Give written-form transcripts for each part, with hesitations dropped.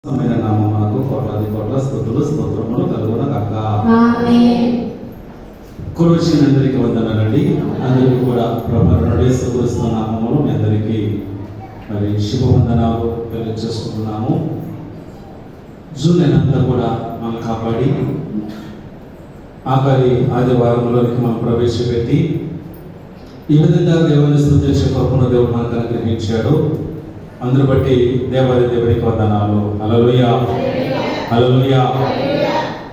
నామమునకు కోట్లాది కోట్ల స్తుతులు స్తోత్రములు కలుగును గాక. కురుచి అందరికి వందనాలండి. అందరికీ కూడా ప్రభువు యేసుక్రీస్తు నామములో మీ అందరికీ మరి శుభవందనాలు తెలియజేసుకుంటున్నాము. జూన్ నెలంతా కూడా మనం కాపాడి ఆఖరి ఆదివారంలోకి మనం ప్రవేశపెట్టి ఈ విధంగా దేవుని స్తుతించే కృపను దేవుడు మనకు అనుగ్రహించాడు. అందరూ బట్టి దేవునికి వందనాలు. హల్లెలూయా హల్లెలూయా.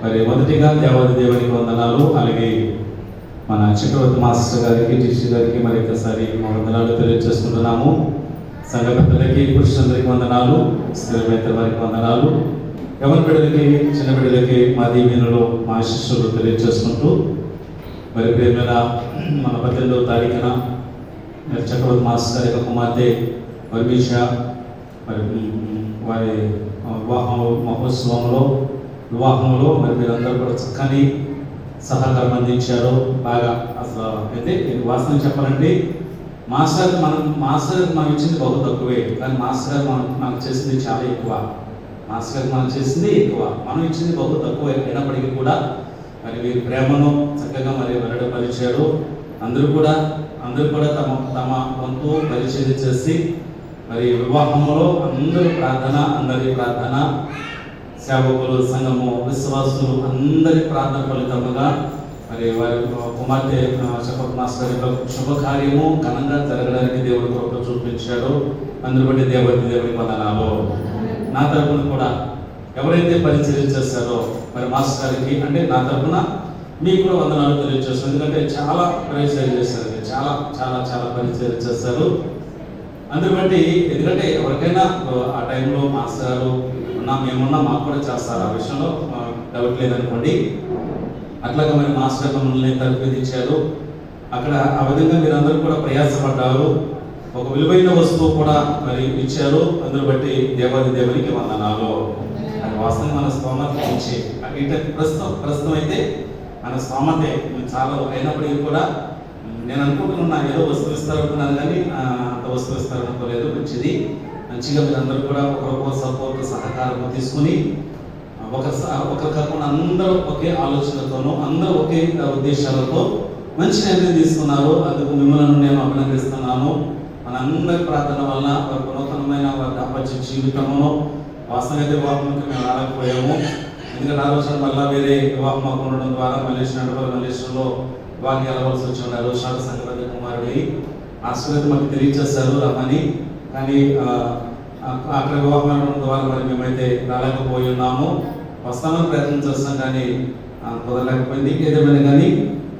మరి మొదటిగా దేవునికి వందనాలు. అలాగే మన చక్రవర్తి మాస్టర్ గారికి టీసీ గారికి మరి ఒకసారి మా వందనాలు తెలియజేసుకుంటున్నాము. సంఘ పెద్దలకి పురుషులందరికీ వందనాలు, స్త్రీలైతే వారికి వందనాలు, ఎవరి బిడ్డలకి చిన్న బిడ్డలకి మా దీవెనలు మా శిష్యులు తెలియజేసుకుంటూ మరి ప్రేమైన మన 18వ తారీఖున మరి చక్రవర్తి మాస్టర్ గారి యొక్క కుమార్తె వర్మీష మరి వారి వివాహంలో మరి మీరందరూ కూడా చక్కని సహకారం అందించారు. బాగా అసలు అయితే వాస్తవం చెప్పాలంటే మాస్టర్ మనం ఇచ్చింది బహు తక్కువే, కానీ మాస్టర్ గారు మనకు చేసింది చాలా ఎక్కువ. మాస్టర్ గారు మనం చేసింది ఎక్కువ, మనం ఇచ్చింది బహు తక్కువ అయినప్పటికీ కూడా మరి వీరి ప్రేమను చక్కగా మరి వెల్లడిపరిచారు. అందరూ కూడా తమ తమ వంతు పరిచయం చేసి మరి వివాహంలో అందరి ప్రార్థన సేవకులు, సంఘము, విశ్వాసులు అందరి ప్రార్థన ఫలితముగా మరి వారి కుమార్తె చక్రవర్తి మాస్టర్ యొక్క శుభకార్యము ఘనంగా జరగడానికి దేవుడి కృప చూపించాడు. అందరూ బట్టి దేవునికి వందనాలు. నా తరపున కూడా ఎవరైతే పరిచయం చేశారో మరి మాస్టర్ గారికి అంటే నా తరపున మీకు కూడా వందనాలు తెలియజేస్తాను. ఎందుకంటే చాలా పరిచయం చేశారు, చాలా చాలా చాలా పరిచయం చేశారు. అందరూ బట్టి ఎందుకంటే ఎవరికైనా ఆ టైంలో మాస్టర్ గారు మేమున్నా మాకు కూడా చేస్తారు, ఆ విషయంలో డౌట్ లేదనుకోండి. అట్లాగా మరి మాస్టర్ మమ్మల్ని తరపుదించారు. అక్కడ ఆ విధంగా మీరందరూ కూడా ప్రయాసపడ్డారు. ఒక విలువైన వస్తువు కూడా మరి ఇచ్చారు. అందరూ బట్టి దేవునికి వందనాలు. అది వాస్తవం మన స్తోమత నుంచి అంటే ప్రస్తుతం అయితే మన స్తోమతే చాలా అయినప్పటికీ కూడా నేను అనుకుంటున్నా ఏదో వస్తువు ఇస్తారనుకున్నాను, కానీ అంత వస్తువు ఇస్తారనుకోలేదు. మంచిగా మీరందరూ కూడా ఒకరికొక సపోర్ట్ సహకారం తీసుకుని ఒకరు కాకుండా అందరూ ఒకే ఆలోచనతోనూ అందరూ ఒకే ఉద్దేశాలతో మంచి నిర్ణయం తీసుకున్నారు. అందుకు మిమ్మల్ని నేను అభినందిస్తున్నాను. మనందరి ప్రార్థన వల్ల వారి నూతనమైన వారి దాంపత్య జీవితమును వాస్తవంగా వివాహంకి మేము రాలేకపోయాము. ఎందుకంటే ఆలోచన వల్ల వేరే వివాహం మాకు ఉండడం ద్వారా మలేషియాలో వివాహం వెళ్ళవలసి వచ్చి ఉన్నారు. శాఖ సంక్రాంతి కుమారుడి ఆశ్రయత మాకు తెలియజేస్తారు రమ్మని, కానీ అక్కడ వివాహం ఉండడం ద్వారా మరి మేమైతే రాలేకపోయి ఉన్నాము. వస్తామని ప్రయత్నం చేస్తాం, కానీ కుదరలేకపోయింది. ఏదేమైనా కానీ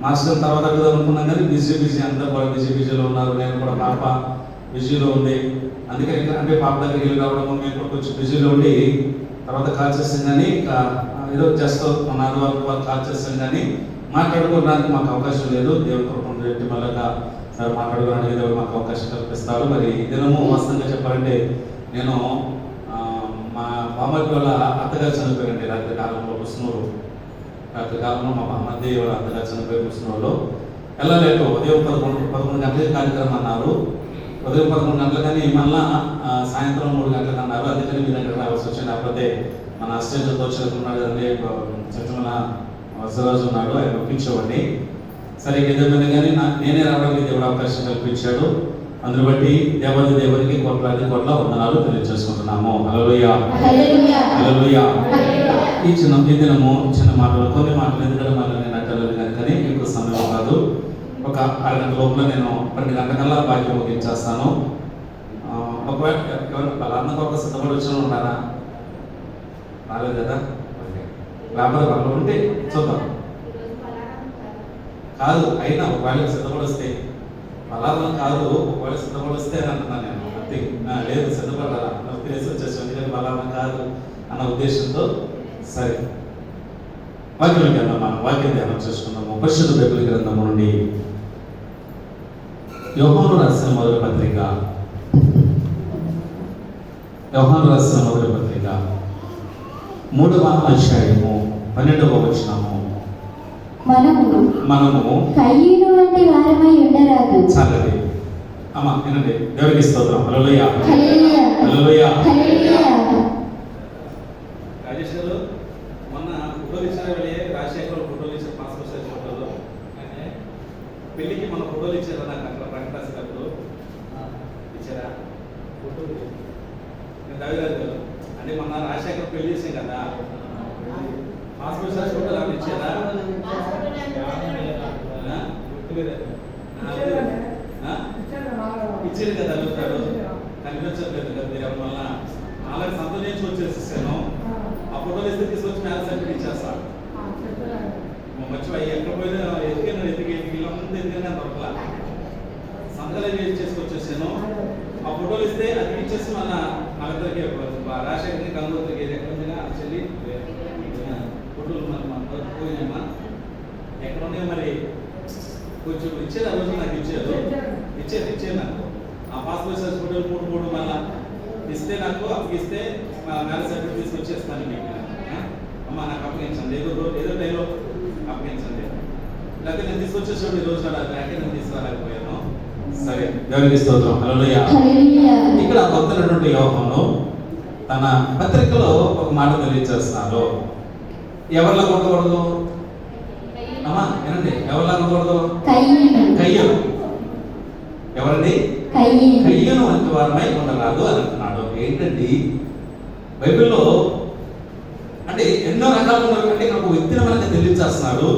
మాస్టర్ తర్వాత కదా అనుకున్నాం, కానీ బిజీ అందరూ కూడా బిజీలో ఉన్నారు. నేను కూడా పాప బిజీలో ఉంది, అందుకని అంటే పాప దగ్గరికి వెళ్ళి రావడము మేము కూడా కొంచెం బిజీలో ఉండి తర్వాత కాల్ చేస్తాం, కానీ ఏదో జస్ట్ మన ఆదివారం కాల్ చేస్తాం, కానీ మాట్లాడుకోవడానికి మాకు అవకాశం లేదు. దేవుని కృపను పెట్టి మళ్ళీ సరే మాట్లాడుకోవడానికి దేవుడు మాకు అవకాశం కల్పిస్తారు. మరి దినము వాస్తవంగా చెప్పాలంటే నేను మా బామ్మకి వాళ్ళ అత్తగారు చనిపోయారండి. రాత్రి కాలంలో మా బామ్మది వాళ్ళ అత్తగారు చనిపోయి కుస్తున్నోళ్ళు వెళ్ళలేదు. ఉదయం 11 గంటలకి కార్యక్రమం అన్నారు. ఉదయం 11 గంటలు, కానీ మళ్ళా సాయంత్రం 3 గంటలకు అన్నారు. అందుకని మీ దగ్గర రావాల్సి వచ్చింది. లేకపోతే మన అసిస్టెంట్తో చదువుకున్నాడు కదండి, చదువుకున్న వసరాజు ఉన్నాడు, ఆయన ఒప్పించేవాడిని. సరే ఏదేమైనా కానీ నేనే రావడానికి దేవుడు అవకాశం కల్పించాడు. అందుని బట్టి దేవునికి కోట్లాది కోట్ల వందనాలు తెలియజేసుకుంటున్నాము. హల్లెలూయా హల్లెలూయా. ఈ దినము చిన్న మాటలు, కొన్ని మాటలు ఎందుకంటే మళ్ళీ నేను అట్టలేదు కనుకనే ఎక్కువ సమయం కాదు. ఒక అరగంట లోపల నేను 2 గంటలకల్లా బాధ్యత ముగించేస్తాను. ఒకవేళ ఎవరు బలాత్మక ఒక సిద్ధపడి వచ్చిన ఉన్నారా? రాలేదు కదా? లేకపోతే వాళ్ళు ఉంటే చూద్దాం. కాదు అయినా ఒకవేళ సిద్ధపడి వస్తే బలాత్మకం కాదు, ఒకవేళ సిద్ధపడి వస్తే అని అంటున్నాను నేను. అంతే, లేదు సిద్ధపడాలా తెలిసి వచ్చేసి, ఎందుకంటే బలాత్మకం కాదు అన్న ఉద్దేశంతో. సరే వాక్యం గ్రంథం మనం వాక్యం ధ్యానం చేసుకుందాము. పరిశుద్ధ బైబిల్ గ్రంథము నుండి యోహాను రాసిన మొదటి పత్రిక 3వ అధ్యాయము 12వ వచనము. మనము కయ్యూను వంటి వారమై ఉండరాదు. చాలండి అమ్మా, వినండి. దేవునికి స్తోత్రం. హల్లెలూయా హల్లెలూయా హల్లెలూయా. రాజేష్ గారు మొన్న ఫోటోలు ఇచ్చారా వెళ్ళి రాజశేఖర్ ఫోటోలు ఇచ్చారు పాస్పోర్ట్ సైజ్ ఫోటోలు పెళ్ళికి మన ఫోటోలు ఇచ్చారా నాకు అక్కడ ప్రకటనప్పుడు ఇచ్చారా ఫోటోలు రవిగారు గారు అంటే మొన్న రాజశేఖర్ పెళ్లి చేసాం కదా పాస్పోర్ట్ సైజ్ ఫోటోలు అవి ఇచ్చారా ఇచ్చారు కదా అడుగుతాడు కనిపించట్లేదు కదా మీరు వల్ల అలాగే సంతోషించి వచ్చేసేసాను ఆ ఫోటోలు ఇస్తే తీసుకొచ్చి మ్యారేజ్ సర్టిఫికేట్ ఇచ్చేస్తాను మర్చిపోయి ఎక్కడ పోయినా ఎదిగిన ఇల్లంతా ఎదిగినా దొరకలా సంతకాలు చేసుకొచ్చేసాను ఆ ఫోటోలు ఇస్తే అది ఇచ్చేసి మన ఇద్దరికి రాజశేఖర్కి గంగోత్రికి ఎక్కడ ఉందిగా చెల్లి ఫోటోలు మన పోయినామా ఎక్కడ ఉన్నాయి మరి కొంచెం ఇచ్చేది ఆ రోజు నాకు ఇచ్చేది నాకు ఆ పాస్పోర్ట్ సైజ్ ఫోటోలు మూడు మళ్ళా ఇస్తే నాకు అప్పగిస్తే మ్యారేజ్ సర్టిఫికేట్ తీసుకొచ్చేస్తాను మీకు అమ్మ నాకు అప్పగించండి ఏదో టైంలో అప్పగించండి లేకపోతే నేను తీసుకొచ్చేసాడు ఈ రోజు బ్యాకే నేను తీసుకురాలేకపోయాను సరే దేవునికి స్తోత్రం హల్లెలూయా ఇక్కడ భక్తులైనటువంటి యోహాను తన పత్రికలో ఒక మాట తెలియజేస్తున్నారు ఎవరిలో కొట్టకూడదు అమ్మా ఏనండి ఎవరిలో కొట్టకూడదు కయ్యను ఎవరండి కయ్యను వంటి వారమై ఉండరాదు అని అంటున్నాడు ఏంటండి బైబిల్లో అంటే ఎన్నో రకాలు అంటే ఇక్కడ ఒక వ్యక్తిని మనకి తెలియజేస్తున్నాడు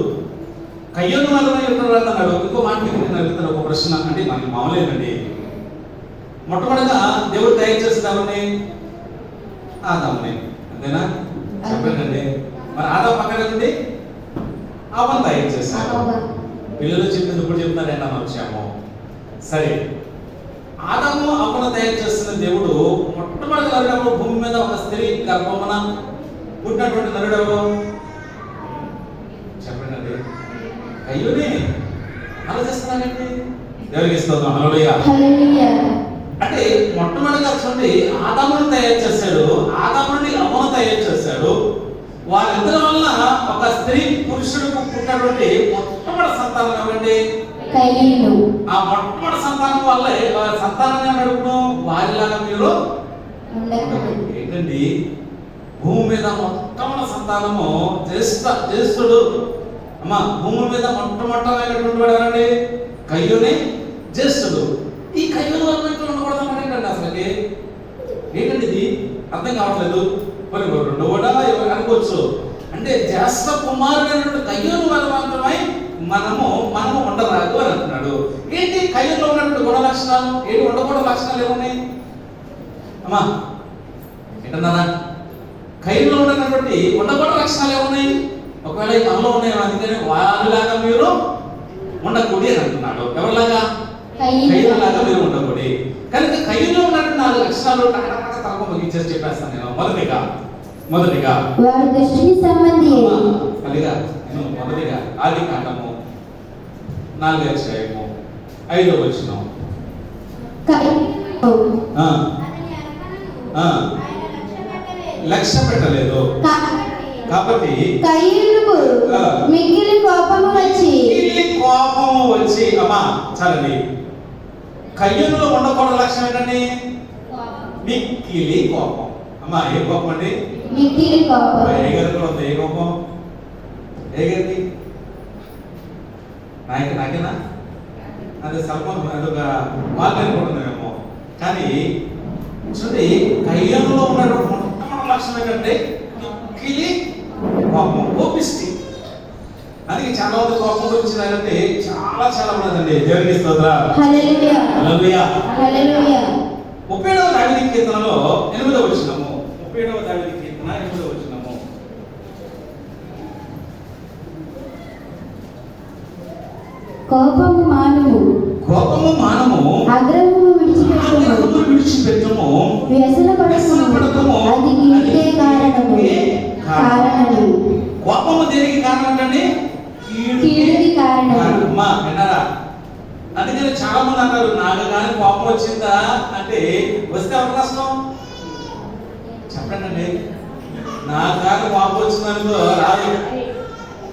కయ్యను వారమై ఉండరాదు అన్నాడు ఇంకో మాట నేను అడుగుతాను ఒక ప్రశ్న అంటే మనకి మామూలేనండి మొట్టమొదటిగా దేవుడు తయారు చేసిన ఎవరిని ఆదాముని అంతేనా చెప్పండి మరి ఆదాము పక్కన ఉంది అవ్వను తయారు చేశారు పిల్లలు చెప్పింది ఇప్పుడు చెప్తున్నారండి అని వచ్చాము సరే ఆదాము అవ్వను తయారు చేస్తున్న దేవుడు మొట్టమొదటి నరుడు భూమి మీద ఒక స్త్రీ గర్భమున పుట్టినటువంటి నరుడు చెప్పండి అయ్యోనే ఆలోచిస్తున్నానండి దేవునికి స్తోత్రం హల్లెలూయా అంటే మొట్టమొదటిగా చూడండి ఆదామును తయారు చేశాడు ఆదాముని అవ్వను తయారు చేశాడు వారిద్దరి వల్ల ఒక స్త్రీ పురుషుడికి పుట్టినటువంటి మొట్టమొదటి సంతానం ఏమండి ఆ మొట్టమొదటి సంతానం వల్లే సంతానాన్ని నడుపును వారిలాగా మీరు ఏంటండి భూమి మీద మొట్టమొదటి సంతానము జ్యేష్ఠుడు అమ్మా భూమి మీద మొట్టమొదటిమైనటువంటి వాడు ఎవరండి కయ్యూనే జ్యేష్ఠుడు ఈ కయ్యూను వల్ల ఉండకూడదు ఏంటండి అసలుకి ఏంటండి ఇది అర్థం కావట్లేదు మరి రెండో కూడా అనుకోవచ్చు అంటే జ్యేష్ఠ కుమారుడైనటువంటి కయ్యూను వల్ల మాత్రమే మనము ఉండరాదు అని అంటున్నాడు ఏంటి కయ్యూలో ఉన్నటువంటి గుణ లక్షణాలు ఏంటి ఉండకూడదు లక్షణాలు ఏమున్నాయి అమ్మా ఏంటన్నారా కయ్యూలో ఉన్నటువంటి ఉండకూడదు లక్షణాలు ఏమున్నాయి ఒకవేళ ఈ మనలో ఉన్నాయి అందుకని వాళ్ళలాగా మీరు ఉండకూడదు అని అంటున్నాడు ఎవరిలాగా కయ్యూలాగా మీరు ఉండకూడదు కనుక కయ్యూలో ఉన్నటువంటి 4 లక్షణాలు తలకు ముగించేసి చెప్పేస్తాను నేను మొదటిగా వారి దృష్టికి సంబంధి మొదటిగా ఆది కాండము 4వ అధ్యాయము 5వ వచనం లక్ష్య పెట్టలేదు కాబట్టి కయ్యూనుకు మిక్కిలి కోపము వచ్చి అమ్మా చాలండి కయ్యూనులో ఉండకూడదు లక్ష్యం ఏంటండి మిక్కిలి కోపం అమ్మా ఏ కోపం అండి మిక్కిలి కోపం ఏ గారికి ఉంది ఏ కోపం ఏ గారికి నాకేనా అదే సల్మాన్ అదొక వాళ్ళు అనుకుంటున్నామేమో కానీ చూడండి కయ్యూనులో ఉన్నటువంటి మొట్టమొదటి లక్షణం ఏంటంటే మిక్కిలి కోపం కోపిష్టి అందుకే చాలా మంది కోపం గురించి అంటే చాలా ఉన్నదండి దేవునికి స్తోత్రం హల్లెలూయా హల్లెలూయా హల్లెలూయా 37వ దావీదు కీర్తనలో 8వ వచనము 37వ దావీదు కీర్తన 8వ వచనము కోపము మానము అగ్రహము విడిచిపెట్టుము వ్యసనపడకుము అది కీడుకే కారణము కోపము దేనికి కారణం అండి కీడుకి కారణం అమ్మా విన్నారా అందుకని చాలా మంది అంటారు నాకు కానీ కోపం వచ్చిందా అంటే వస్తే ఎవరు కష్టం చెప్పండి నాకు కానీ కోపం వచ్చిందనుకో రాదు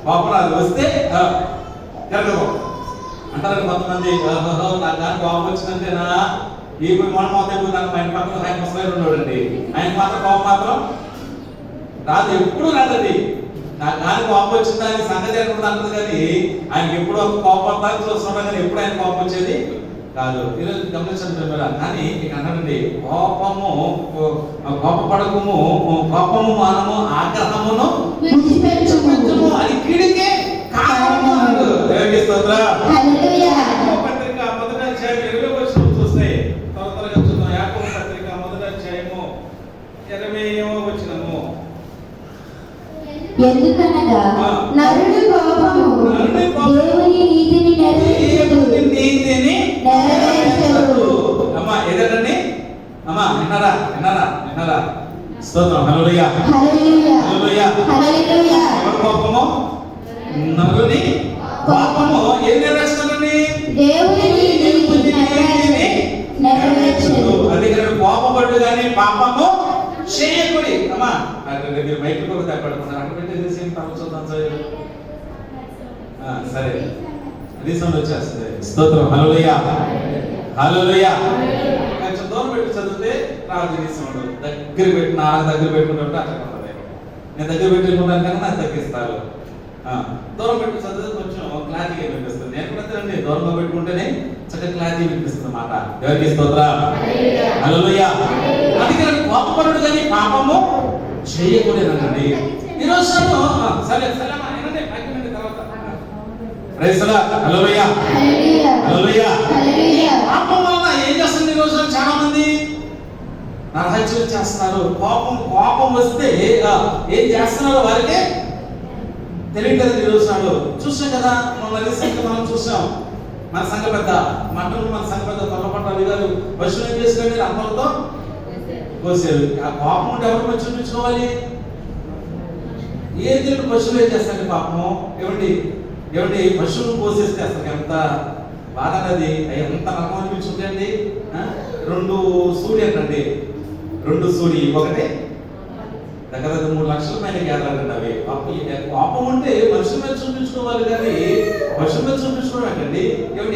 కోపం రాదు వస్తే జరగదు అంటారు కొంతమంది నాకు కానీ కోపం వచ్చిందంటేనా ఈ మనం మొత్తం నాకు ఆయన పక్కన ఆయన ముసలి ఉన్నాడండి ఆయన మాత్రం కోపం మాత్రం రాదు, ఎప్పుడు రాదండి. నాకు కానీ కోపం వచ్చిందా అని సంగతి ఎక్కడ అంటది, కానీ ఆయనకి ఎప్పుడు ఒక కోపం దాకా చూస్తున్నాడు, కానీ ఎప్పుడు ఆయన కోపం వచ్చేది కాదు. ఈరోజు గమనించండి మీరు. కానీ ఇక అన్నాడండి, కోపపడకము, కోపము మానము, ఆగ్రహమును విడిచిపెట్టుము, అది కీడికే కారణము. దేవునికి స్తోత్రం. హల్లెలూయా. పత్రిక మొదటి అధ్యాయం 20వ వచనం చూస్తే త్వరగా చూద్దాం. యాకోబు పత్రిక మొదటి అధ్యాయము 20వ వచనము. ఎందుకనగా నరుడి కోపము దేవుని నీతిని నెరవేర్చదు. అమ్మా ఏదండి అమ్మా, విన్నారా? స్తోత్రం. హల్లెలూయా. హల్లెలూయా. హల్లెలూయా. ఎవరి కోపము? నరుని కోపము ఏం నెరవేర్చదండి? దేవుని నీతిని నెరవేర్చదు. అందుకని కోపపడు కానీ పాపము చేయకుడి. అమ్మా మీరు బయటకు కూడా తప్పడుకున్నారు, అక్కడ పెట్టేసి చూద్దాం సరే. రీసౌండ్ వచ్చేస్తుంది. స్తోత్రం. హల్లెలూయా. హల్లెలూయా. కొంచెం దూరం పెట్టి చదివితే రాజు రీసౌండ్ దగ్గర పెట్టి నాకు దగ్గర పెట్టుకుంటే అట్లా ఉంటుంది. నేను దగ్గర పెట్టుకుంటాను కన్నా నాకు తగ్గిస్తారు. దూరం పెట్టి చదివితే కొంచెం క్లారిటీగా వినిపిస్తుంది. నేను కూడా అండి, దూరంగా పెట్టుకుంటేనే చక్కగా క్లారిటీ వినిపిస్తుంది మాట. ఎవరికి స్తోత్రం. హల్లెలూయా. అందుకని కోపపడు కానీ పాపము చేయకూడదండి. ఈరోజు సరే హల్లెలూయా. హల్లెలూయా. పాపం వల్ల ఏం చేస్తుంది ఈ రోజు? చాలా మంది నరహత్యలు చేస్తున్నారు. కోపం వస్తే ఏం చేస్తున్నారో వారికి తెలియదు. ఈ రోజు చూసాం కదా, మనం చూసాం. మన సంఘ పెద్ద మంటలు, మన సంఘ పెద్ద కొల్లపట్టాలి గారు పశువులు ఏం చేసుకొని అమ్మలతో కోసారు. ఆ కోపం ఉంటే ఎవరు పశువులు చూపించుకోవాలి? ఏ దేవుడు పశువులు ఏం చేస్తారండి పాపము? ఏమండి పశువులు కోసేస్తే అసలు ఎంత బాధ అనేది, ఎంత నమ్మకం అనిపించుంటాయండి. 2 సూడి అంటండి, 2 సూడి ఒకటి దగ్గర 3 లక్షల పైన గ్యాదరండి అవి. కోపం ఉంటే మనుషుల మీద చూపించుకోవాలి, కానీ పశువుల మీద చూపించుకోవడం ఏంటండి?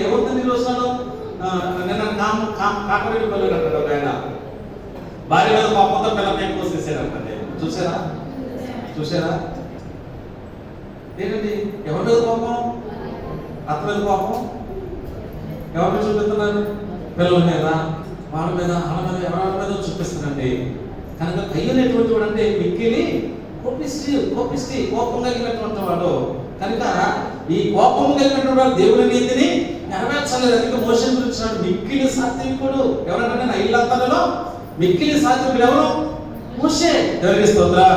ఎవరిని రోజున్నాడు? నిన్న కాకరెడ్డి పల్లెలు అంటాడు ఒక ఆయన, భార్య మీద కోపంతో పిల్లలు కోసేసారంటే. చూసారా? ఏంటండి ఎవరి మీద కోపం? అత్త మీద కోపం. ఎవరి మీద చూపిస్తున్నారు? పిల్లల మీద, వాళ్ళ మీద, ఎవరి మీద చూపిస్తారండి. కనుక కయ్యనేటువంటి వాడు అంటే మిక్కిలి కోపిష్టి, కోపం కలిగినటువంటి వాడు. కనుక ఈ కోపం కలిగినటువంటి వాడు దేవుని నీతిని నెరవేర్చలేదు. అందుకే మోషే గురించి మిక్కిలి సాత్వికుడు ఎవరంటే నా ఇల్లంతలో మిక్కిలి సాత్వికుడు ఎవరు? మోషే. దేవునికి స్తోత్రం.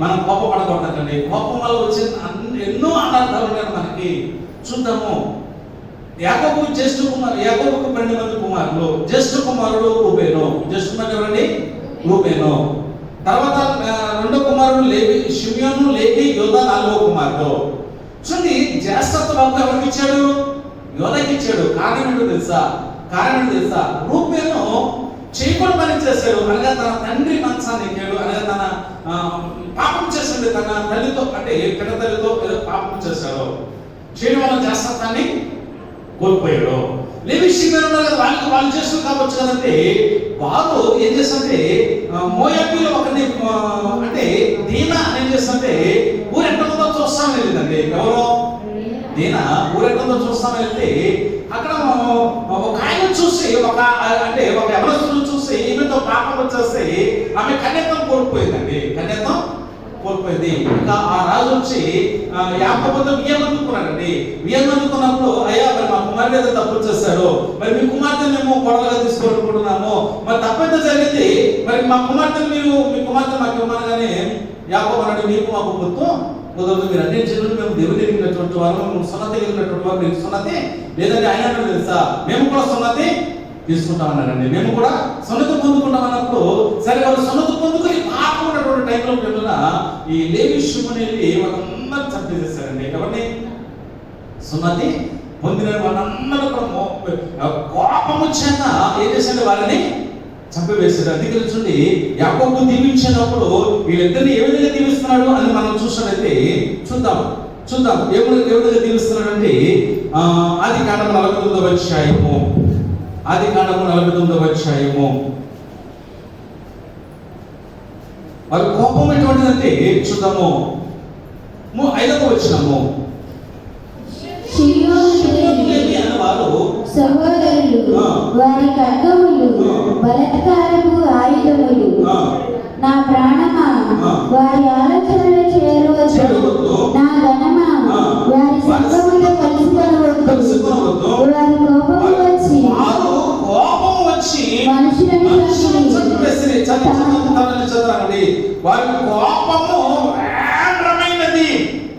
మనం కోపపడకూడదండి. కోపం వల్ల వచ్చిన ఎన్నో అనార్థాలు ఉన్నాయి మనకి. చూద్దాము. యాకోబుకు 12 మంది కుమారులు. జ్యేష్ఠ కుమారుడు రూబేను. జ్యేష్ఠ కుమారుడు ఎవరండి? రూబేను. తర్వాత 2వ కుమారుడు లేవి, షిమియోను, లేవి, యోధా 4వ కుమారుడు. చూడండి, జ్యేష్ఠత్వ హక్కు ఎవరికి ఇచ్చాడు? యోధాకి ఇచ్చాడు. కారణం ఏంటో తెలుసా? రూబేను చేయకూడని పని చేశాడు. అనగా తన తండ్రి మంచాన్ని ఎక్కాడు. అనగా తన పాపం చేశాడు. తన తల్లితో అంటే పిల్ల తల్లితో ఏదో పాపం చేశాడు. చేయడం వల్ల జ్యేష్ఠత్వాన్ని కోల్పోయాడు. లేవి, షిమియోను ఉన్నారు కదా, వాళ్ళు చేస్తూ కావచ్చు కదంటే వారు ఏం చేస్తుంటే మోయాబీలో ఒకరిని అంటే దీనా ఏం చేస్తుంటే ఊరెట్టంతో చూస్తామని వెళ్ళిందండి. ఎవరో దీనా ఊరెట్టంతో చూస్తామని వెళ్తే అక్కడ ఒక ఆయన చూసి ఒక ఎవరస్తును చూసి ఈమెతో పాపం వచ్చేస్తే ఆమె కన్యత్వం కోల్పోయిందండి. ఇంకా ఆ రాజు వచ్చి యాకోబుతో బియ్యం అందుకున్నాడండి. బియ్యం అందుకున్నప్పుడు, అయ్యా మరి మా కుమారుడు ఏదో తప్పు చేశాడు, మరి మీ కుమార్తె మేము కొడవగా తీసుకోవాలనుకుంటున్నాము, మరి తప్పైతే జరిగింది, మరి మీ కుమార్తె మాకు ఇవ్వమనగానే యాకోబు అన్నాడు, మీకు మాకు గుర్తు కుదరదు, మీరు అన్ని జనులు మేము దేవుని ఎరిగినటువంటి వారు, మేము సున్నతి ఎరిగినటువంటి వారు, మీకు సున్నతి లేదంటే ఆయన తెలుసా మేము కూడా సున్నతి తీసుకుంటామన్నారండి. మేము కూడా సున్నతి పొందుకుంటామన్నప్పుడు సరే వాళ్ళు సున్నతి పొందుకుని పాపం ఉన్నటువంటి టైంలో పిల్లల ఈ లేవి షిమియోను వెళ్ళి వాళ్ళందరూ చంపేసేసారండి. ఎవరిని? సున్నతి పొందిన వాళ్ళందరూ కూడా కోపము చేత ఏం చేశారు? వాళ్ళని చంపివేశారు. అందుకే చూడండి, యాకోబు దీవించినప్పుడు వీళ్ళిద్దరిని ఏ విధంగా దీవిస్తున్నాడు అని మనం చూసినట్లయితే చూద్దాం. ఏ విధంగా దీవిస్తున్నాడు అంటే ఆదికాండము 49వ అధ్యాయము. ఆదికాండము 49వ అధ్యాయము వారి కోపం ఎటువంటిదంటే చూద్దాము 5వ వచనము. షియోనులేని అనేవారు సహోదరులు ఆ. వారి ఖడ్గములు ఆ. బలత్కారపు ఆయుధములు. ఆ, నా ప్రాణమా ఆ. వారి ఆలోచనలు చేరవద్దు. చేరవద్దు. నా ఘనమా ఆ. వారి సంఘములో కలుసుకొనవద్దు. కలుసుకొనవద్దు. వారి కోపము వచ్చి వారు కోపం వచ్చి మనుషులను మనుషులను చంపివేసిరి. చంపి చదవండి. వారి కోపము వేగమైనది,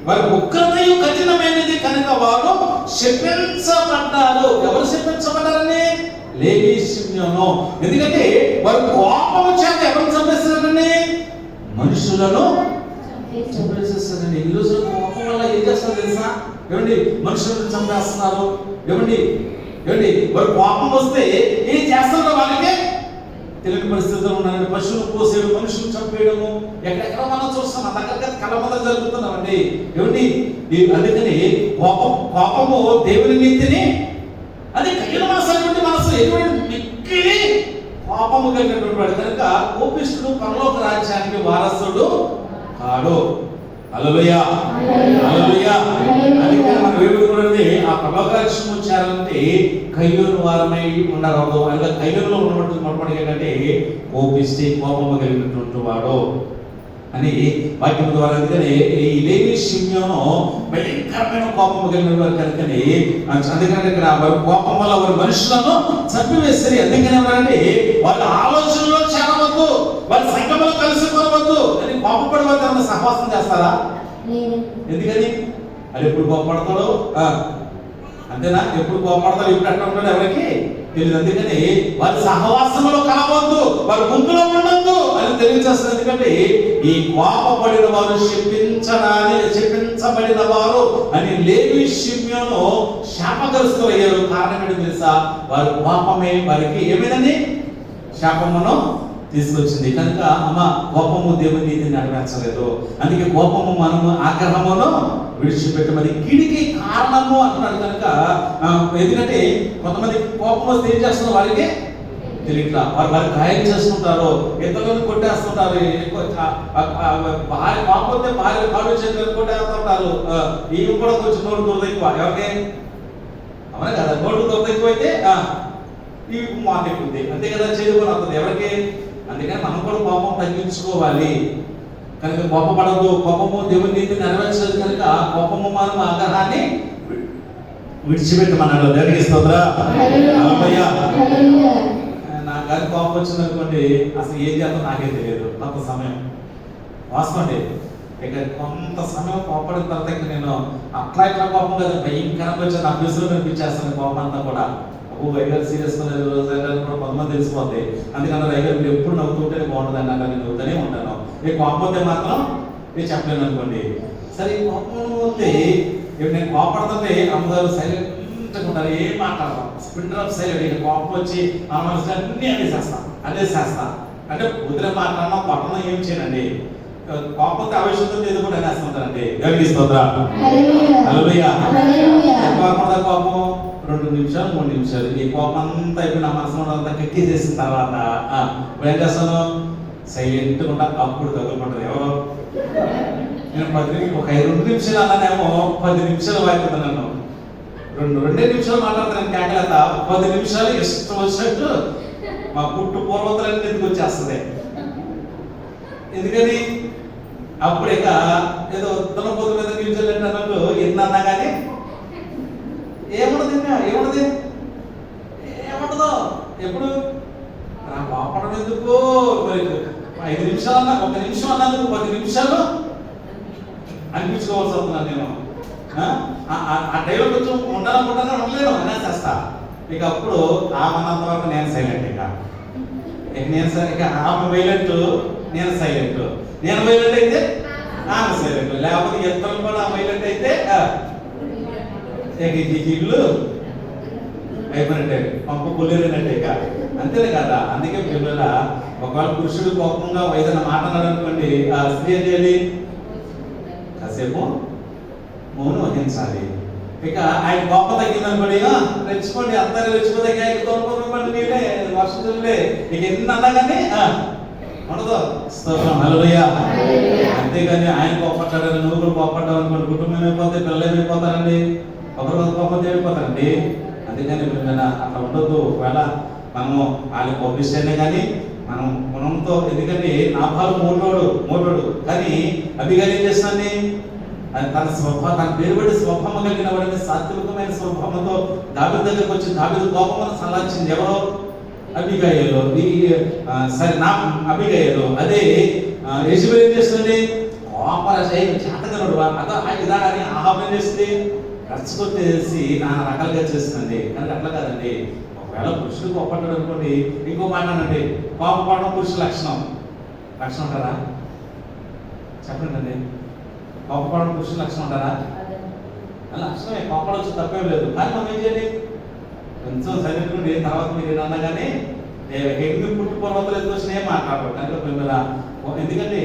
వారి ఉగ్రతయు కఠినమైనది కనుక వారు శపించబడ్డారు. ఎవరు శపించబడ్డారని? లేవి, షిమ్యోను. ఎందుకంటే వారి కోపము చేత ఎవరు చంపేస్తారండి? మనుషులను చంపేసేస్తారండి. ఈ రోజు కోపం వల్ల ఏం చేస్తారు తెలుసా? ఏమండి, మనుషులను చంపేస్తున్నారు. ఏమండి వారి కోపం వస్తే ఏం చేస్తారో వాళ్ళకి తెలియని పరిస్థితుల్లో ఉన్నారండి. పశువులు పోసేయడం, మనుషులు చంపేయడము ఎక్కడెక్కడ మనం చూస్తున్నాం. దగ్గర కళ్ళ జరుగుతున్నామండి. ఏమండి, అందుకని కోపము దేవుని నీతిని, అది కఠిన మనసు ఎటువంటి మిక్కిలి కోపము కలిగినటువంటి వాడు కనుక కోపిష్ఠుడు పరలోక రాజ్యానికి వారసుడు కాడు. హల్లెలూయా, హల్లెలూయా. అందుకే మనం ఏమనుకున్నది, ఆ పరలోక రాజ్యం వచ్చారంటే కయ్యూరు వారమై ఉండరాదు. అందులో కయ్యూరులో ఉన్నటువంటి ఏంటంటే కోపిష్టి, కోపము కలిగినటువంటి వాడు అని వాక్యం ద్వారా. అందుకని ఈ లేవి, షిమ్యోను భయంకరమైన కోపము కలిగిన వారు కనుకని, అందుకని ఇక్కడ కోపం వల్ల వారి మనుషులను చంపివేస్తారు. అందుకని ఎవరంటే వాళ్ళ ఆలోచనలో చేరవద్దు, వాళ్ళ సంఘంలో కలుసుకోవద్దు అని కోపపడవద్దు. ఏమన్నా సహవాసం చేస్తారా? ఎందుకని? అది ఎప్పుడు కోపడతాడు? అంతేనా? ఎప్పుడు కోపడతాడు, ఎప్పుడు అట్లా ఉంటాడు ఎవరికి తెలియదు. అందుకని వారి సహవాసంలో కలవద్దు, వారి గుంపులో ఉండొద్దు అని తెలియజేస్తుంది. ఎందుకంటే ఈ కోపపడిన వారు శపించబడిన వారు అని లేవి, షిమ్యోను శాపగ్రస్తులు అయ్యారు. కారణం ఏంటో తెలుసా? వారి కోపమే వారికి ఏమైందండి? శాపమును తీసుకొచ్చింది. కనుక అమ్మ, కోపము దేవుని నీతిని నెరవేర్చలేదు. అందుకే కోపము మనము ఆగ్రహమును విడిచిపెట్టమని కిడికి కారణము అంటున్నాడు. కనుక ఎందుకంటే కొంతమంది కోపం వస్తే ఏం చేస్తున్నారు వాళ్ళకి తెలియట్లా. వారు గాయం చేసుకుంటారు, ఇతరులను కొట్టేస్తుంటారు. భార్య కాకపోతే భార్య కాళ్ళు చేతులను కొట్టేస్తుంటారు. ఇవి కూడా కొంచెం నోటు దూరం ఎక్కువ. ఎవరికి? అవునా కదా? నోటు దూరం ఎక్కువైతే ఈ మాట ఎక్కుంది. అంతే కదా? చేయకుండా వస్తుంది ఎవరికి? అందుకని మనం కూడా కోపం తగ్గించుకోవాలి. కనుక కోపపడదు. కోపము దేవుని నీతిని నెరవేర్చలేదు కనుక కోపము మనం ఆగ్రహాన్ని విడిచిపెట్టమన్నాడు. దేవునికి స్తోత్రం. హల్లెలూయా. నాకు కానీ కోపం వచ్చింది అనుకోండి, అసలు ఏం చేద్దాం నాకే తెలియదు. కొంత సమయం వాస్తవండి, ఇక కొంత సమయం కోపడిన తర్వాత ఇక నేను అట్లా ఇట్లా కోపం కదా, భయంకరంగా వచ్చి నా ఫేస్లో కనిపించేస్తాను కోపం అంతా కూడా. వైగారు సీరియస్ కూడా కొంతమంది తెలిసిపోతాయి. అందుకని వైగారు మీరు ఎప్పుడు నవ్వుతుంటేనే బాగుంటుంది అన్నాక నేను నవ్వుతూనే ఉంటాను. ఈ కోపం వస్తే మాత్రం నేను చెప్పలేను అనుకోండి. సరే, కోపం వస్తే నేను కోపడుతుంటే అమ్మగారు సైలెంట్గా ఉంటారు, ఏం మాట్లాడతాం, స్పిన్ ఆఫ్ సైలెంట్. కోపం వచ్చి ఆ మనసులో అన్నీ అనేసేస్తా. అంటే కుదిరే మాట్లాడినా పట్టణం ఏం చేయనండి. కోపంతో ఆవేశంతో ఏదో కూడా అనేస్తుంటానండి. దేవునికి స్తోత్రం. హల్లెలూయా. కోపం 2 నిమిషాలు 3 నిమిషాలు ఈ కోపం అంతా అయిపోయి నా మనసులో అంతా కెక్కిసేసిన తర్వాత ఇప్పుడు ఏం చేస్తాను? సైలెంట్గా ఉంటా. అప్పుడు తగులుకుంటారు ఎవరో. నేను 2 నిమిషాలు అన్నానేమో 10 నిమిషాలు వాయిపోతున్నాను. 2 నిమిషాలు మాట్లాడుతున్నాను కేకలేత. 10 నిమిషాలు ఇష్టం వచ్చినట్టు మా పుట్టు పూర్వతలన్నీ ఎందుకు వచ్చేస్తుంది. ఎందుకని? అప్పుడు ఇక ఏదో దున్నపోతు మీద నిమిషాలు అన్నట్టు ఎన్నన్నా కానీ ఏముండదు. ఎప్పుడు కోపడం ఎందుకు? 5 నిమిషాలు అన్నా, 1 నిమిషం అన్నందుకు 10 నిమిషాలు అనిపించుకోవాల్సి వస్తున్నాను నేను. ఆ టైంలో కొంచెం ఉండలేను అనేసేస్తా. ఇక అప్పుడు ఆమెన్నంత వరకు నేను సైలెంట్. ఇక ఆమె వైలెంట్, నేను సైలెంట్. నేను వైలెంట్ అయితే ఆమె సైలెంట్. లేకపోతే ఇద్దరు కూడా వైలెంట్ అయితే ఇల్లు అయిపోయినట్టే, పంప పుల్లేరినట్టే. ఇక అంతేనే కదా? అందుకే పిల్లల ఒకవేళ పురుషుడు కోపంగా ఏదైనా మాట్లాడారు అనుకోండి, ఆ స్త్రీ ఏం చేయాలి? కాసేపు మౌనం వహించాలి. ఇక ఆయన కోపం తగ్గిందనుకోండి, రెచ్చుకోండి, అందరూ రెచ్చిపోతే తోడుకోండి, నీళ్ళే వర్షం చూడలే. ఇక ఎన్ని అన్నా కానీ ఉండదు. స్తోత్రం, హల్లెలూయా. అంతేగాని ఆయన కోపడ్డాడని నువ్వు కూడా కోపడ్డావు అనుకోండి, కుటుంబం అయిపోతే పిల్లలు ఏమైపోతారండి, ఒకరు కోపం ఏమైపోతారండి. అందుకని అట్లా ఉండొద్దు. ఒకవేళ మనము వాళ్ళని కోపిస్తేనే కానీ మనం గుణంతో, ఎందుకంటే నాభాలు మోటోడు కానీ అభిగాలి ఏం చేస్తాన్ని తన తన పేరుబడి స్వభావం కలిగిన వాడిని సాత్వికమైన స్వభావంతో దావీదు దగ్గరకు వచ్చి దావీదు కోపం సలాచింది. ఎవరో అబిగయలు, సరే నా అబిగయలు. అదే యెజబెల్ ఏం చేస్తుంది, కోపర చేతగలడు అదా ఇదా అని ఆహాబ్ ఏం చేస్తుంది, రచ్చగొట్టేసి నాన్న రకాలుగా చేస్తుంది. కానీ అట్లా కాదండి. ఒకవేళ పురుషుడు కోపడ్డాడు అనుకోండి, ఇంకో మాట అనండి, కోపపడడం పురుష లక్షణం ఉంటారా చెప్పండి అండి. కోపపడడం పురుష లక్షణం ఉంటారా? లక్షణమే, కోపడవచ్చు, తప్పేం లేదు. కానీ మనం ఏం చేయాలి, కొంచెం చదువుకుండి తర్వాత మీరు ఏమన్నా కానీ ఎన్ని పుట్టు పర్వతాలు ఎందుకు వచ్చినా ఏం మాట్లాడరు. కనుక మిమ్మల్ని ఎందుకంటే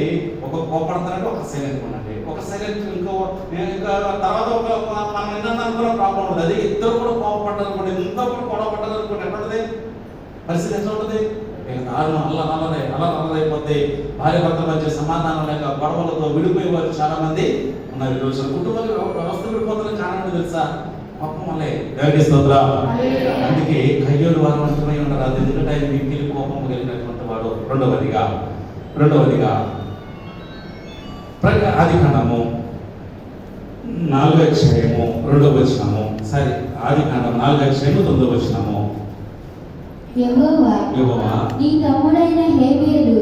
ఒక కోపడతారంటే ఒక సెకండ్ ఉండండి, ఒక సెకండ్ ఇంకా తర్వాత మనం ఏంటన్నా అనుకున్న ప్రాబ్లం ఉంటుంది. అది ఇద్దరు కూడా కోపపడ్డారు అనుకోండి, ఇంట్లో కూడా గొడవ పడ్డారు అనుకోండి, ఎట్లా ఉంటుంది పరిస్థితి, ఎట్లా ఉంటుంది? దారుణం, అల్లరైపోతే భార్య భర్తల మధ్య సమాధానం లేక గొడవలతో విడిపోయే వారు చాలా మంది ఉన్నారు. ఈ రోజు కుటుంబాలు వ్యవస్థ విడిపోతున్న కారణం తెలుసా? కోపం వల్లే. దేవునికి స్తోత్రం. అందుకే కయ్యోలు వారు అంటున్నాయి ఉండరాదు, ఎందుకంటే ఆయన మిక్కిలి కోపం కలిగినటువంటి వాడు. రెండవదిగా ఆదికాండము 4వ అధ్యాయము 2వ వచనము. సరే, ఆదికాండం 4వ అధ్యాయము 9వ వచనము. యెహోవా నీ తమ్ముడైన హేబేలు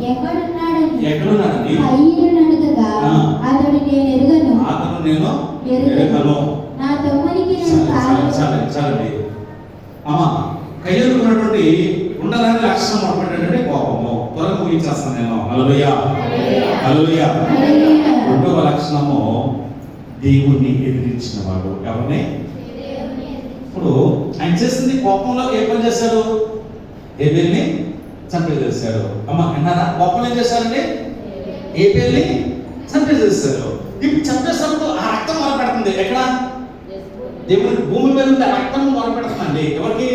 ఎక్కడున్నాడని కయీనును అడగగా అతడు నేను ఎరుగను, నా తమ్మునికి చాలండి అమ్మా. కయ్యూరు ఉన్నటువంటి ఉండడానికి లక్షణం అన్నటువంటి కోపము. త్వరగా ముగించేస్తాను నేను. హల్లెలూయా. రెండవ లక్షణము దేవుణ్ణి ఎదిరించిన వాడు. ఎవరిని? ఇప్పుడు ఆయన చేసింది కోపంలో ఏ పని చేశాడు? హేబేలుని చంపేసేశాడు. అమ్మ అన్నారా? కోపంలో ఏం చేశారండి? హేబేలుని చంపేసేశారు. ఇప్పుడు చంపేసినప్పుడు ఆ రక్తం మొరపెడుతుంది. ఎక్కడ? దేవుడికి భూమి మీద ఉంటే రక్తం మొరపెడుతుందండి. ఎవరికి?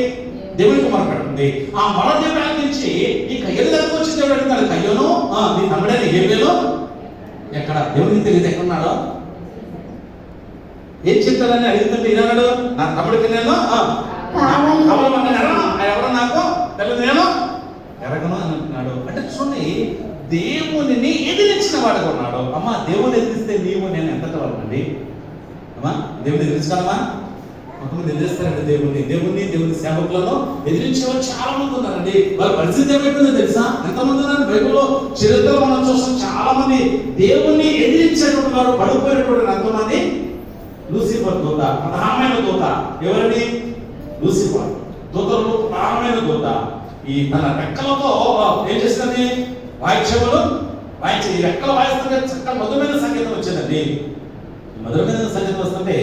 దేవుడికి మొరపెడుతుంది. ఆ మొర దేవుడి నుంచి ఈ కయ్యలు దగ్గరకు వచ్చి దేవుడు అడుగుతాడు, కయ్యోను నీ తమ్ముడైన హేబేలు ఎక్కడ? దేవుడికి తెలియదు ఎక్కడున్నాడో. ఏం చెప్తాడని అడుగుతుంటే ఈనాడు నా తమ్ముడికి నేను ఎవరు నాకు తెలియదు, నేను ఎరగను అని అంటున్నాడు. అంటే చూడండి, దేవుని ఎదిరించిన వాడుగా ఉన్నాడు. అమ్మా, దేవుని ఎదిరిస్తే నీవు నేను ఎంతటి వాళ్ళండి? అమ్మా, దేవుని ఎదిరించగలమా? కొంతమంది ఎదిరిస్తారండి దేవుని సేవకులను ఎదిరించేవారు చాలా మంది ఉన్నారండి. వాళ్ళ పరిస్థితి ఏమైపోయిందో తెలుసా? ఎంతమంది ఉన్నారు బైబిల్లో చరిత్రలో మనం చూస్తాం. చాలా మంది దేవుణ్ణి ఎదిరించేటువంటి వారు పడిపోయినటువంటి ఎంతమంది. లూసిఫర్ దూత, ప్రధానమైన దూత. ఎవరండి? లూసిఫర్ దూతలు ప్రధానమైన దూత. ఈ తన రెక్కలతో ఏం చేస్తుంది? వాయిద్యములు వాయించి ఈ రెక్కలు వాయిస్తుంటే చక్కగా మధురమైన సంగీతం వచ్చిందండి. మధురమైన సంగీతం వస్తుంటే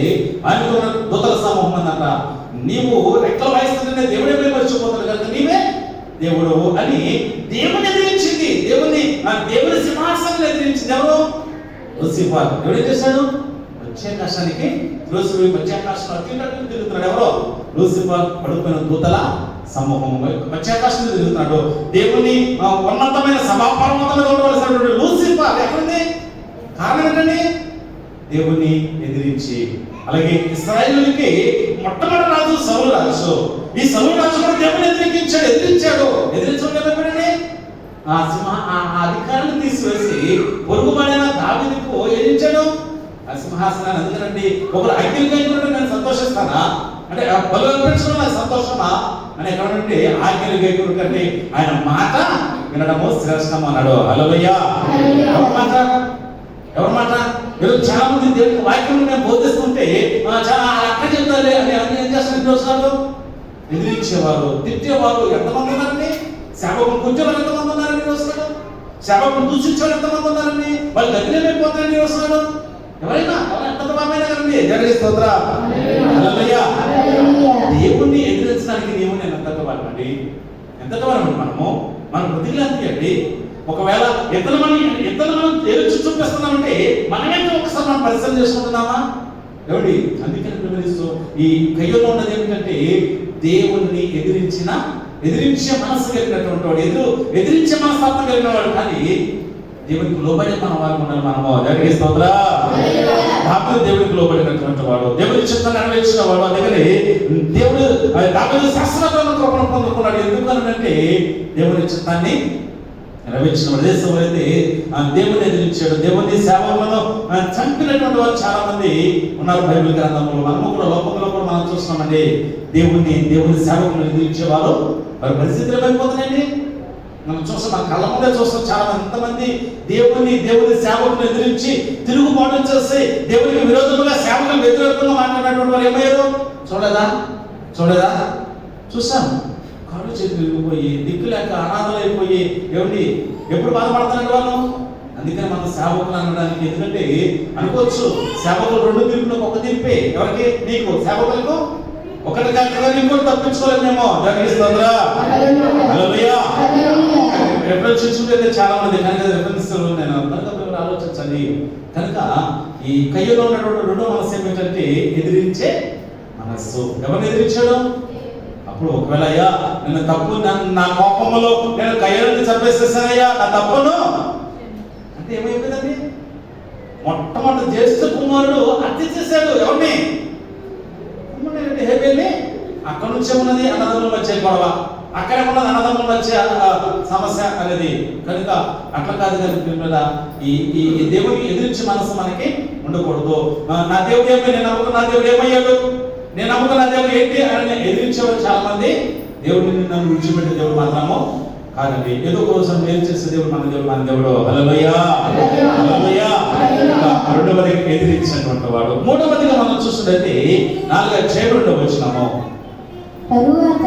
ఆయనతో దూతల సమూహం అంట, నీవు రెక్కలు వాయిస్తుంటే దేవుడే మర్చిపోతాడు కనుక నీవే దేవుడు అని దేవుని ఎదిరించింది. దేవుని సింహాసనం ఎదిరించింది. ఎవరు? లూసిఫర్. ఎవడేం చేశాడు? వచ్చేకాశానికి వచ్చేకాశంలో అత్యున్నతంగా తిరుగుతున్నాడు. ఎవరో? లూసిఫర్. పడిపోయిన దూతల సమూహం వచ్చేకాశంలో తిరుగుతున్నాడు. దేవుని ఉన్నతమైన సభాపర్వతంలో ఉండవలసినటువంటి లూసిఫర్ ఎక్కడుంది? కారణం ఏంటండి? దేవుని ఎదిరించి. అలాగే ఇశ్రాయేలుకి మొట్టమొదటి రాజు సౌలు రాజు. ఈ సౌలు రాజు కూడా దేవుని ఎదిరించాడు. ఎదిరించండి ఆ అధికారాన్ని తీసివేసి పొరుగుబడిన దావీదుకు ఎదిరించాడు ఆ సింహాసనాన్ని. అందుకనండి ఒకరు ఆజ్ఞలు నేను సంతోషిస్తానా అంటే బలు అర్పించడం నాకు సంతోషమా అని ఎక్కడంటే ఆజ్ఞలు గైకుడు కంటే ఆయన మాట వినడము శ్రేష్టం అన్నాడు. హల్లెలూయా. ఎవరి మాట? ఈరోజు చాలా మంది దేవునికి వాక్యం నేను బోధిస్తుంటే చాలా అక్క చెప్తారు అని అన్ని ఏం చేస్తున్నారు? ఎదిరించేవారు, తిట్టేవారు ఎంతమంది ఉన్నారండి? సేవకులు కూర్చోవారు ఎంతమంది ఉన్నారండి వస్తాడు? సేవకులు దూషించేవారు ఎంతమంది ఉన్నారండి? వాళ్ళు గతిలేమైపోతారండి వస్తాడు? ఎవరైనా ఎంత బాగా కదండి. దేవునికి స్తోత్రం. హల్లెలూయా. దేవుణ్ణి ఎదిరించడానికి నీవు నేను ఎంతటి వాళ్ళండి? ఎంతటి వాళ్ళండి మనము? మన బుద్ధిలాంటి అండి. ఒకవేళ ఇతరులు మనం ఎదురు చూపిస్తున్నామంటే మనమైతే ఒకసారి మనం పరిశ్రమ చేసుకుంటున్నామా? ఏమండి? అందుకని ప్రిమిస్తూ ఈ కయ్యలో ఉన్నది ఏమిటంటే దేవుణ్ణి ఎదిరించిన ఎదిరించే మనసు కలిగినటువంటి వాడు, ఎదిరించే మనస్తత్వం కలిగిన వాడు. కానీ దేవునికి లోబడే మన వారు ఉండాలి. మనము దేవునికి స్తోత్ర. దావీదు దేవునికి లోబడినటువంటి వాడు, దేవుని చిత్తాన్ని నెరవేర్చిన వాడు. అందుకని దేవుడు దావీదు శాశ్వతమైన కృపను పొందుకున్నాడు. ఎందుకనంటే దేవుని చిత్తాన్ని నెరవేర్చిన వాడు. దేశంలో అయితే దేవుని ఎదిరించాడు. దేవుని సేవలను చంపినటువంటి వారు చాలా మంది ఉన్నారు బైబిల్ గ్రంథంలో. మనము కూడా లోకంలో కూడా మనం చూస్తున్నామండి. దేవుని సేవకులను ఎదిరించేవారు వారి పరిస్థితులు ఏమైపోతున్నాయండి మనం చూస్తాం. మన కళ్ళ ముందే చూస్తాం. చాలా మంది ఎంతమంది దేవుని సేవకులను ఎదిరించి తిరుగుబాటు చేసి దేవునికి విరోధముగా సేవకులు వ్యతిరేకంగా మాట్లాడినటువంటి వారు ఏమయ్యారు చూడలేదా చూసాం. కాళ్ళు చేతులు విరిగిపోయి దిక్కు లేక అనాథలైపోయి ఏమండి ఎప్పుడు బాధపడుతున్నాడు వాళ్ళు. అందుకని మనం సేవకులు అనడానికి, ఎందుకంటే అనుకోవచ్చు సేవకులు రెండు తీర్పులకు ఒక తీర్పే. ఎవరికి? నీకు సేవకులకు ఒకటి కాకుండా ఇంకోటి తప్పించుకోలేమేమో. రిఫరెన్స్ చూసుకుంటే చాలా మంది కనుక రిఫరెన్స్ నేను కనుక ఆలోచించండి. కనుక ఈ కయ్యలో ఉన్నటువంటి రెండో మనసు ఏమిటంటే ఎదిరించే మనస్సు. ఎవరిని ఎదిరించాడు? అప్పుడు ఒకవేళ అయ్యా నేను తప్పు నా కోపంలో నేను కయ్యలను చంపేసేసానయ్యా నా తప్పును అంటే ఏమైపోయిందండి? మొట్టమొదటి జ్యేష్ఠ కుమారుడు హత్య చేశాడు. ఎవరిని? హేబేల్ని. అక్కడ నుంచే ఉన్నది అన్నదమ్ముల మధ్య గొడవ, అక్కడ ఉన్నది అన్నదమ్ముల మధ్య సమస్య అనేది. కనుక అట్లా కాదు కదా, ఈ దేవుడికి ఎదిరించే మనసు మనకి ఉండకూడదు. నా దేవుడు ఏమి, నేను నమ్ముకున్న నా దేవుడు ఏమయ్యాడు, నేను నమ్ముకున్న దేవుడు ఏంటి అని ఎదిరించేవారు చాలా మంది. దేవుడిని నన్ను విడిచిపెట్టే దేవుడు మాత్రము కాదండి. ఏదో కోసం మేలు చేసే దేవుడు మన దేవుడు. హల్లెలూయా హల్లెలూయా. రెండవది ఎదిరించినటువంటి వాడు. మూడవదిగా మనం చూసినట్లయితే 4:2 వచ్చినాము. తరువాత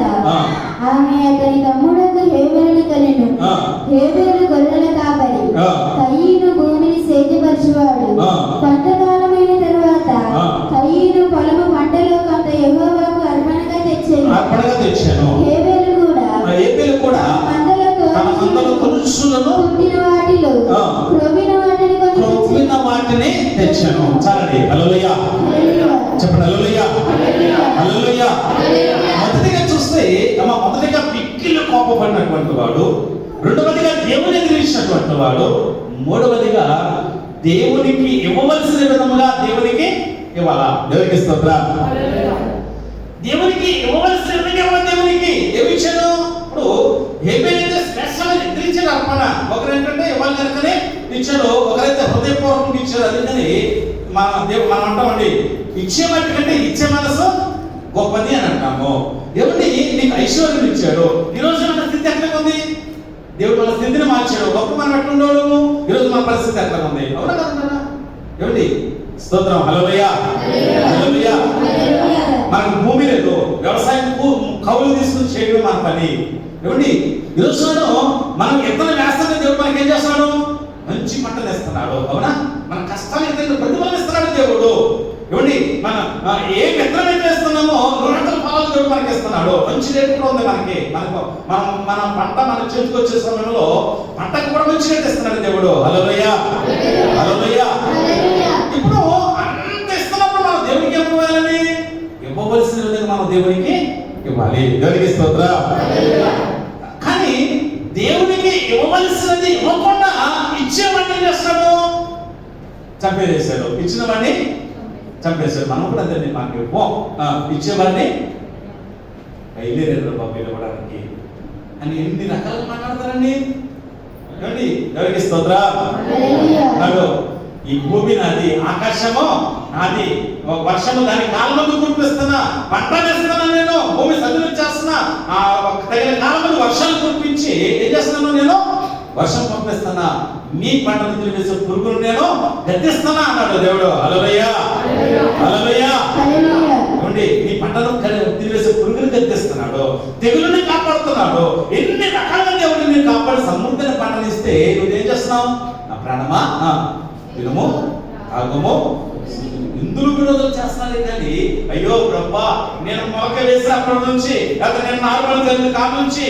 ఆమె అతని తమ్ముడకు హేబేలుని కనెను. హేబేలు గొర్రెల కాపరి, కయీను భూమిని సేద్యపరచువాడు. కొంతకాలమైన తరువాత కయీను పొలము పంటలో కొంత యెహోవాకు అర్పణగా తెచ్చెను. హేబేలు కూడా తన పురుషులను క్రొవ్విన వాటిని తెచ్చాను. చాలండి. హల్లెలూయా చెప్పండి. హల్లెలూయా హల్లెలూయా. మొదటిగా చూస్తే మొదటిగా మిక్కిలి కోపపడినటువంటి వాడు, రెండవదిగా దేవుని ఎదిరించినటువంటి వాడు, మూడవదిగా దేవునికి ఇవ్వవలసిన విధముగా దేవునికి ఇవ్వాలా. దేవునికి స్తోత్రం. దేవునికి ఇవ్వవలసిన విధంగా దేవునికి ఏమిచ్చాను. ఇప్పుడు హేబేలైతే స్పెషల్ ఎదిరించాడు అర్పణ. ఒకరేంటంటే ఇవ్వాలి కనుకనే ఇచ్చాడు, ఒకరైతే హృదయపూర్వకంగా ఇచ్చాడు. అందుకని మనం అంటామండి ఇచ్చే వాటి కంటే ఇచ్చే మనసు గొప్పది అని అంటాము. ఏమండి నీకు ఐశ్వర్యం ఇచ్చాడు. ఈరోజు మన స్థితి ఎట్లా ఉంది? దేవుడు మన స్థితిని మార్చాడు. గొప్ప మనం ఎట్లా ఉండేవాళ్ళము, ఈరోజు మన పరిస్థితి ఎట్లా ఉంది? అవునా కదా? ఏమండి స్తోత్రం. హల్లెలూయా హల్లెలూయా. మనకు భూమి లేదు, వ్యవసాయం కౌలు తీసుకుని చేయడం మన పని. ఏమండి ఈరోజు మనం విత్తనం వేస్తానే దేవుడు మనకి ఏం చేస్తున్నాడు? మంచి పంటలు వేస్తున్నాడు. అవునా? మన కష్టాలు ఎంత ప్రతిఫలం ఇస్తున్నాడు దేవుడు. ఏమండి మన ఏ విత్తనం అయితే వేస్తున్నామో 100 ఫలాలు దేవుడు మనకి ఇస్తున్నాడు. మంచి రేటు కూడా ఉంది మనకి. మన పంట మన చేతికి వచ్చే సమయంలో పంటకు కూడా మంచి రేటు ఇస్తున్నాడు దేవుడు. హల్లెలూయా హల్లెలూయా. ఇప్పుడు అంత ఇస్తున్నప్పుడు మనం దేవునికి ఇవ్వాలని, ఇవ్వవలసిన విధంగా మనం దేవునికి ఇవ్వాలి. దేవునికి స్తోత్రం. కానీ దేవునికి ఇవ్వవలసినది ఇవ్వకుండా ఇచ్చేవాడిని ఏం చేస్తాడు? చంపేసేశాడు. ఇచ్చిన వాడిని చంపేశాడు. మనం కూడా అంతే. మాకు ఇచ్చేవాడిని బయలుదేరారు బాబు ఇవ్వడానికి అని ఎన్ని రకాలుగా మాట్లాడతారండి. ఏమండి ఎవరికి స్తోత్రం. ఈ భూమి నాది, ఆకాశము నాది, వర్షము దాని కాలంలో కురిపిస్తున్నా, పంట వేస్తున్నా, నేను భూమి సదులు చేస్తున్నా, తగిన కాలంలో వర్షాలు కురిపించి ఏం చేస్తున్నాను? నేను వర్షం పంపిస్తున్నా, మీ పంటను తిరిగేసే పురుగును నేను గద్దిస్తున్నా అన్నాడు దేవుడు. హల్లెలూయా హల్లెలూయా. ఏమండి నీ పంటను తిరిగేసే పురుగును గద్దిస్తున్నాడు, తెగులుని కాపాడుతున్నాడు. ఎన్ని రకాలుగా దేవుడిని కాపాడి సమృద్ధిని పంటను ఇస్తే నువ్వు ఏం చేస్తున్నావు? నా ప్రాణమా తినము తాగము ఇందులో విరోధం చేస్తున్నాను. కానీ అయ్యో బ్రబ్బా నేను మొలక వేసినప్పటి నుంచి, లేకపోతే నేను నార్మల్ జరిగిన కాడి నుంచి,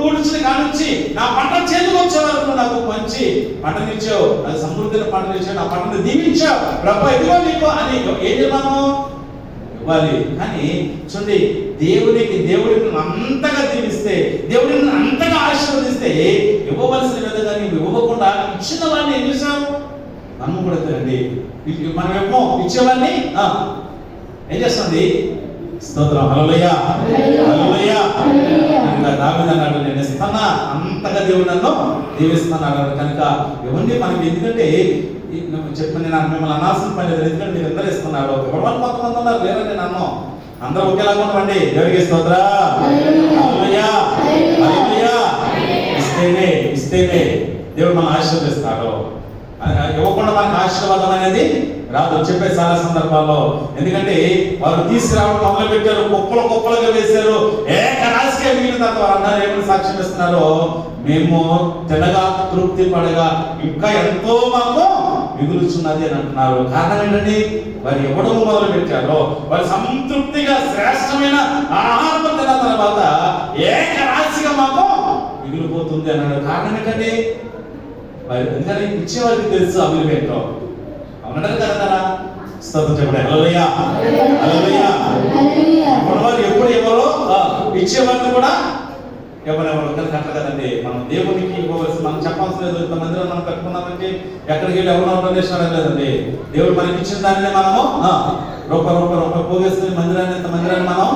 ఊడ్చిన కాడి నుంచి నా పంట చేతికి వచ్చే వరకు నాకు మంచి పంటనిచ్చావు, నాకు సమృద్ధిని పంటనిచ్చావు, నా పంటను దీవించావు బ్రబ్బా, ఇదిగో నీకు అని ఏం చెప్పాను? ఇవ్వాలి. కానీ చూడండి, దేవుడికి అంతగా దీవిస్తే, దేవుడిని అంతగా ఆశీర్వదిస్తే ఇవ్వవలసిన విధంగా నీవు ఇవ్వకుండా ఇచ్చిన వాడిని ఏం చేశావు? మనం కూడా తెలియండి, మనమేమో ఇచ్చేవాడిని ఏం చేస్తుంది? స్తోత్రం, హల్లెలూయా, హల్లెలూయా. దావీదు అన్నాడు, నేను ఇస్తానా, అంతగా దేవుడు నన్ను దీవిస్తున్నాడు. కనుక ఇవన్నీ మనకి ఎందుకంటే చెప్పండి, నేను మిమ్మల్ని అనాల్సిన పని లేదు, ఎందుకంటే మీరు అందరూ ఇస్తున్నారు. ఎవరు కొంతమంది ఉన్నారు, లేరండి నన్ను అందరూ ఒకేలాగా ఉండవండి. దేవుడికి స్తోత్రం, హల్లెలూయా, హల్లెలూయా. ఇస్తేనే దేవుడు మనం ఆశీర్వదిస్తాడు. ఇవ్వకుండా మనకు ఆశీర్వాదం అనేది రాదు. చెప్పే చాలా సందర్భాల్లో, ఎందుకంటే వారు తీసుకురావడం మొదలు పెట్టారు, కుప్పలుగా వేశారు, ఏకరాశిగా మిగిలిన తర్వాత వారు అన్నారు, ఏమని సాక్ష్యం ఇస్తున్నారో, మేము తినగా తృప్తి పడగా ఇంకా ఎంతో మాకు మిగులుచున్నది అని అంటున్నారు. కారణం ఏంటండి? వారు ఇవ్వడం మొదలు పెట్టారో, వారు సంతృప్తిగా శ్రేష్టమైన ఆహారం తిన్న తర్వాత ఏకరాశిగా మాకు మిగిలిపోతుంది అన్నాడు. కారణం ఏంటండి? వారి ఎందుకంటే ఇచ్చే వారికి తెలుసు అభివృద్ధి ఏంటో. అవునంటారు కదా? స్తోత్రం చెప్పండి, హల్లెలూయా, హల్లెలూయా. వారు ఎప్పుడు ఎవరో ఇచ్చేవారిని కూడా ఎవరెవరు కట్ట కదండి. మనం దేవునికి ఇవ్వవలసి మనం చెప్పాల్సిన లేదు. ఇంతమందిలో మనం కట్టుకున్నామంటే ఎక్కడికి వెళ్ళి ఎవరు ఆర్గనైజేషన్ లేదండి. దేవుడు మనకి ఇచ్చిన దానిని మనము రూపాయి పోగేసుకుని మందిరాన్ని మనం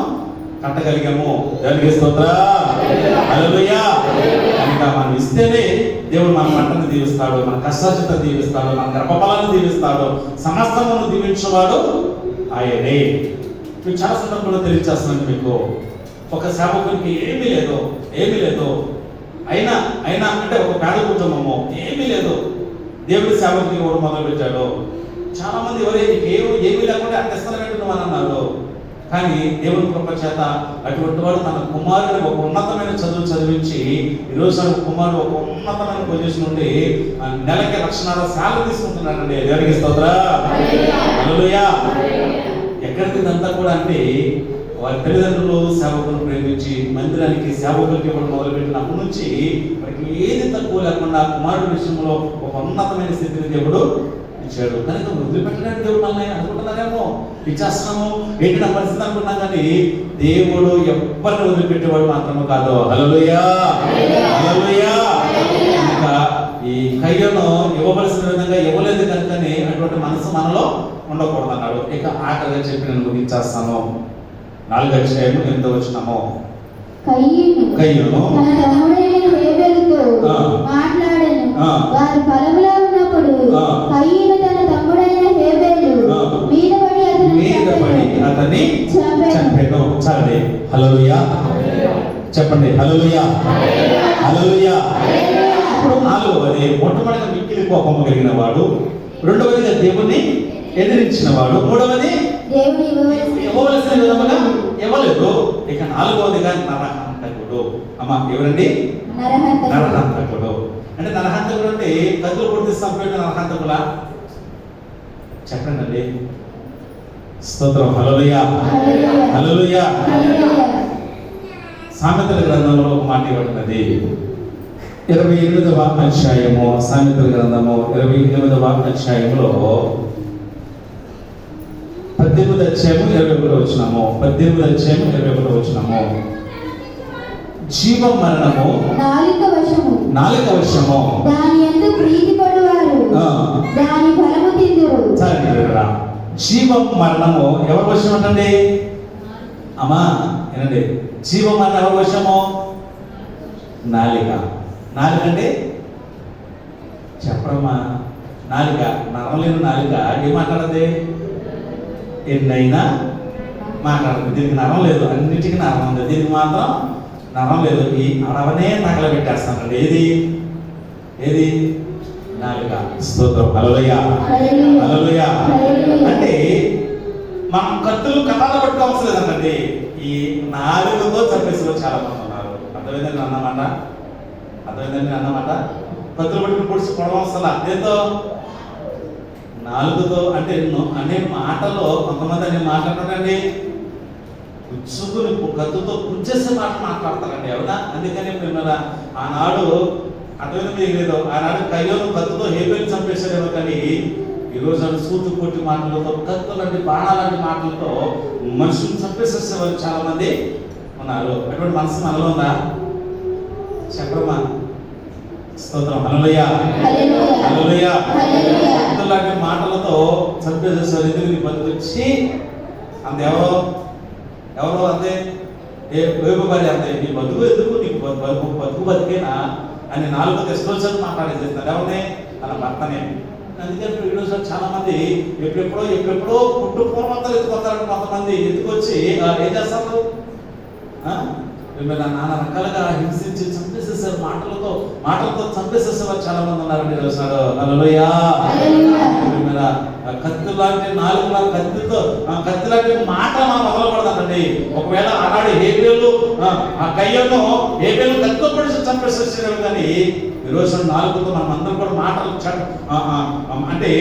కట్టగలిగాము. దేవునికి స్తోత్రం, హల్లెలూయా. కనుక మనం ఇస్తేనే దేవుడు మన పంటను దీవిస్తాడు, మన కష్టార్జిత దీవిస్తాడు, మన గర్భఫలాన్ని దీవిస్తాడు, సమస్తమును దీవించేవాడు ఆయనే. మీకు చాలా సందర్భంలో తెలియజేస్తున్నాను. మీకు ఒక సేవకునికి ఏమీ లేదు అయినా అంటే ఒక పేద కుటుంబము ఏమీ లేదు, దేవుడి సేవకునికి ఎవరు మొదలు పెట్టాడు. చాలా మంది ఏమీ లేకుండా అర్థిస్తాను పెట్టడం అని అన్నారు. కానీ దేవుని కృప చేత అటువంటి వాడు తన కుమారుని ఒక ఉన్నతమైన చదువు చదివించి ఈరోజు కుమారుడు ఒక ఉన్నతమైన పొజిషన్ నుండి నెలకి 1,00,000 శాలరీ తీసుకుంటున్నాడండి. దేవునికి స్తోత్రం, హల్లెలూయా. ఎక్కడికి ఇదంతా కూడా అంటే వారి తల్లిదండ్రులు సేవకులను ప్రేమించి మందిరానికి సేవకులకి ఇవ్వడం మొదలుపెట్టినప్పటి నుంచి వారికి ఏది తక్కువ లేకుండా కుమారుడి విషయంలో ఒక ఉన్నతమైన స్థితిని దేవుడు ఇచ్చాడు. కనుక వదిలిపెట్టడానికి దేవుడు మనల్ని అనుకుంటున్నారేమో, ఇచ్చేస్తున్నాము ఏంటి నా పరిస్థితి అనుకున్నాం. కానీ దేవుడు ఎవరిని వదిలిపెట్టేవాడు మాత్రమే కాదు. హల్లెలూయా, హల్లెలూయా. కనుక ఈ కయ్యను ఇవ్వవలసిన విధంగా ఇవ్వలేదు కనుకనే అటువంటి మనసు మనలో ఉండకూడదు అన్నాడు. ఇక ఆఖరిగా చెప్పి నేను ముగించేస్తాను. 4వ అధ్యాయము 8వ వచనము. కయ్యూను తన తమ్ముడైన హేబెలుతో మాట్లాడెను. వారు పొలంలో ఉన్నప్పుడు కయ్యూను తన తమ్ముడైన హేబెలు మీద పడి అతన్ని చంపెను. చాలండి, హల్లెలూయా చెప్పండి, హల్లెలూయా, హల్లెలూయా. ఇప్పుడు 4వది, మొట్టమొదటిగా మిక్కిలి కోపము కలిగిన వాడు, 2వదిగా దేవుని ఎదిరించిన వాడు, 3వది ఇవ్వవలసిన విధముగా ఇవ్వలేదు. ఇక 4వదిగా నరహంతకుడు. అమ్మా ఎవరండి? నరహంతకుడు. అంటే నరహంతకుడు అంటే కత్తులు పొడిచి చంపేట నరహంతకులా? చెప్పండి. స్తోత్రం, హల్లెలూయా, హల్లెలూయా. సామెతల గ్రంథంలో ఒక మాట ఇవ్వబడినది. 28వ అధ్యాయము, సామెతల గ్రంథము 28వ అధ్యాయంలో 18వ అధ్యాయము 21వ వచనము. 18వ అధ్యాయము 21వ వచనము. జీవం మరణము నాలుక వశము, దాని యందు ప్రీతిపడువారు దాని ఫలము తిందురు. సరే, జీవం మరణము ఎవరి వశం అంటండి? అమ్మా ఏనండి, జీవం మరణం ఎవరి వశము? నాలిక. అంటే చెప్పడమ్మా, నాలిక, నరలేని నాలిక ఏం మాట్లాడది? ఎన్నైనా మాట్లాడదు. దీనికి నరం లేదు, అన్నిటికీ నరం ఉంది, దీనికి మాత్రం నరం లేదు. ఈ అడవనే నగల పెట్టేస్తానండి. ఏది నాలుక. స్తోత్రం, హల్లెలూయా, హల్లెలూయా. అంటే మనం కత్తులు కథలు పట్టుకోవాల్సి లేదండి, ఈ నాలుగుతో చంపేసి చాలా మంది ఉన్నారు. అర్థమైందండి అన్నమాట. కత్తులు పట్టుకుని పొడిచి పొడవలసలా దేంతో? నాలుగుతో. అంటే అనే మాటలో కొంతమంది అనే మాట్లాడతారండి, పుచ్చుకుని కత్తుతో పుచ్చేసే మాట మాట్లాడతారండి. అవునా? అందుకని మిమ్మల్ని ఆనాడు అర్థమైంది లేదు, ఆనాడు కయ్యోను కత్తుతో హేబెలు చంపేశాడేమో, కానీ ఈరోజు అది సూటు కొట్టి మాటలతో, కత్తులాంటి బాణాలాంటి మాటలతో మనుషులు చంపేసేసే వాళ్ళు చాలా మంది ఉన్నారు. అటువంటి మనసు మనలో ఉందా? చెప్పమ్మా. స్తోత్రం. హల్లెలూయా, హల్లెలూయా. కత్తులాంటి మాటలతో చంపేసేసారు. ఎందుకు నీ బతుకొచ్చి అంత ఎవరో అంతే వేపబడి అంతే నీ బతుకు ఎందుకు, నీకు బతుకు బతికేనా అని నాలుగు తెస్తోసారి మాట్లాడేసేస్తారు. ఎవరినే? తన భర్తనే. అందుకని ఈరోజు చాలా మంది ఎప్పుడెప్పుడో పుట్టు పూర్వతలు ఎత్తుకొస్తారంటే కొంతమంది ఎత్తుకొచ్చి ఏం చేస్తారు? నానా రకాలుగా హింసించి చంపేసేసారు. మాటలతో చంపేసేసేవారు చాలా మంది ఉన్నారండి ఈరోజు. హల్లెలూయా. కత్తి లాంటి నాలుగు కత్తి లాంటి మాట మనం మొదలుపడదండి. ఒకవేళ ఆనాడు హేబేలు కయ్యను కత్తితో పడి చంపేసేసారు. కానీ ఈరోజు నాలుగుతో మనం అందరం కూడా మాటలు అంటే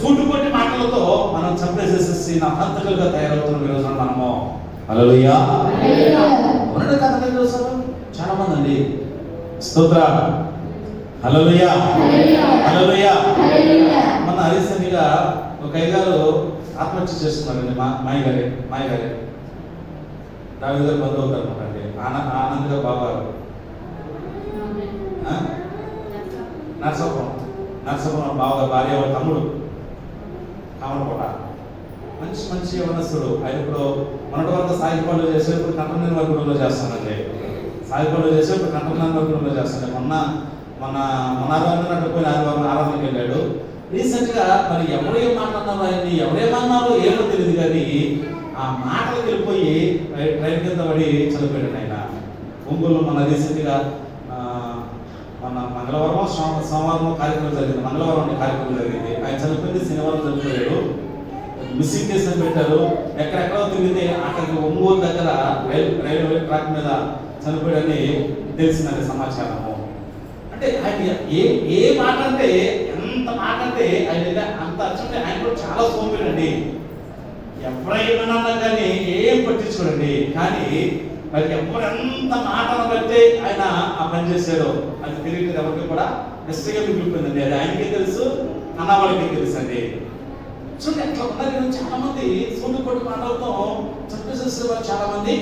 సూటు కొట్టి మాటలతో మనం చంపేసేసి హంతకులుగా తయారవుతున్నాం ఈరోజు మనము. హల్లెలూయా. ఉన్నాడు కదండి ఈరోజు చాలా మంది అండి. స్తోత్ర. హల్లెలూయా, హల్లెలూయా. మన రీసెంట్గా ఒక అయ్యగారు ఆత్మహత్య చేసుకున్నారండి. మాయగారే దావీదు గారు బంధువు అవుతారు అనమాట. ఆనంద్ గారు బాబారు నరసపురం బావగారు భార్య తమ్ముడు కామరకోట. మంచి యవనస్తుడు. ఆయన ఇప్పుడు మొన్నటి వరకు సాయిపాడులో చేసేప్పుడు కంటర్నల్ వర్గంలో చేస్తానండి. సాయిపాడులో చేసేప్పుడు కంటర్నల్ వర్గంలో చేస్తాను. మొన్న పోయిన ఆరాధనకి వెళ్ళాడు. రీసెంట్గా మరి ఎవరేం మాట్లాడినారో ఆయన్ని ఎవరేమన్నారో ఏమో తెలియదు, కానీ ఆ మాటలకు వెళ్ళిపోయి ట్రైన్ కింద పడి చనిపోయాడు ఆయన. ఒంగోలు మన రీసెంట్గా మన మంగళవారం సోమవారం కార్యక్రమం జరిగింది. మంగళవారం కార్యక్రమం జరిగింది. ఆయన చనిపోయింది, శనివారం చనిపోయాడు. మిస్సింగ్ కేసు అని పెట్టారు. ఎక్కడెక్కడో తిరిగితే అక్కడికి ఒంగోలు దగ్గర రైల్వే ట్రాక్ మీద చనిపోయాడని తెలిసిందని సమాచారము. అంటే ఆయన ఏ మాట అంటే ఎంత మాట అంటే ఆయన అంత అర్చంటే ఆయన కూడా చాలా సోంబేడండి. ఎవరైనా కానీ ఏం పట్టించుకోడండి. కానీ మరి ఎవరెంత మాటను బట్టి ఆయన ఆ పని చేశాడో అది తెలియదు ఎవరికి కూడా నిశ్చయంగా మిగిలిపోయిందండి. అది ఆయనకే తెలుసు, అన్నవాళ్ళకి తెలుసు అండి. చూడండి అట్లా ఉన్నారు చాలా మంది. సూటు కొట్టి మాటలతో చంపేసేసే వారు చాలా మంది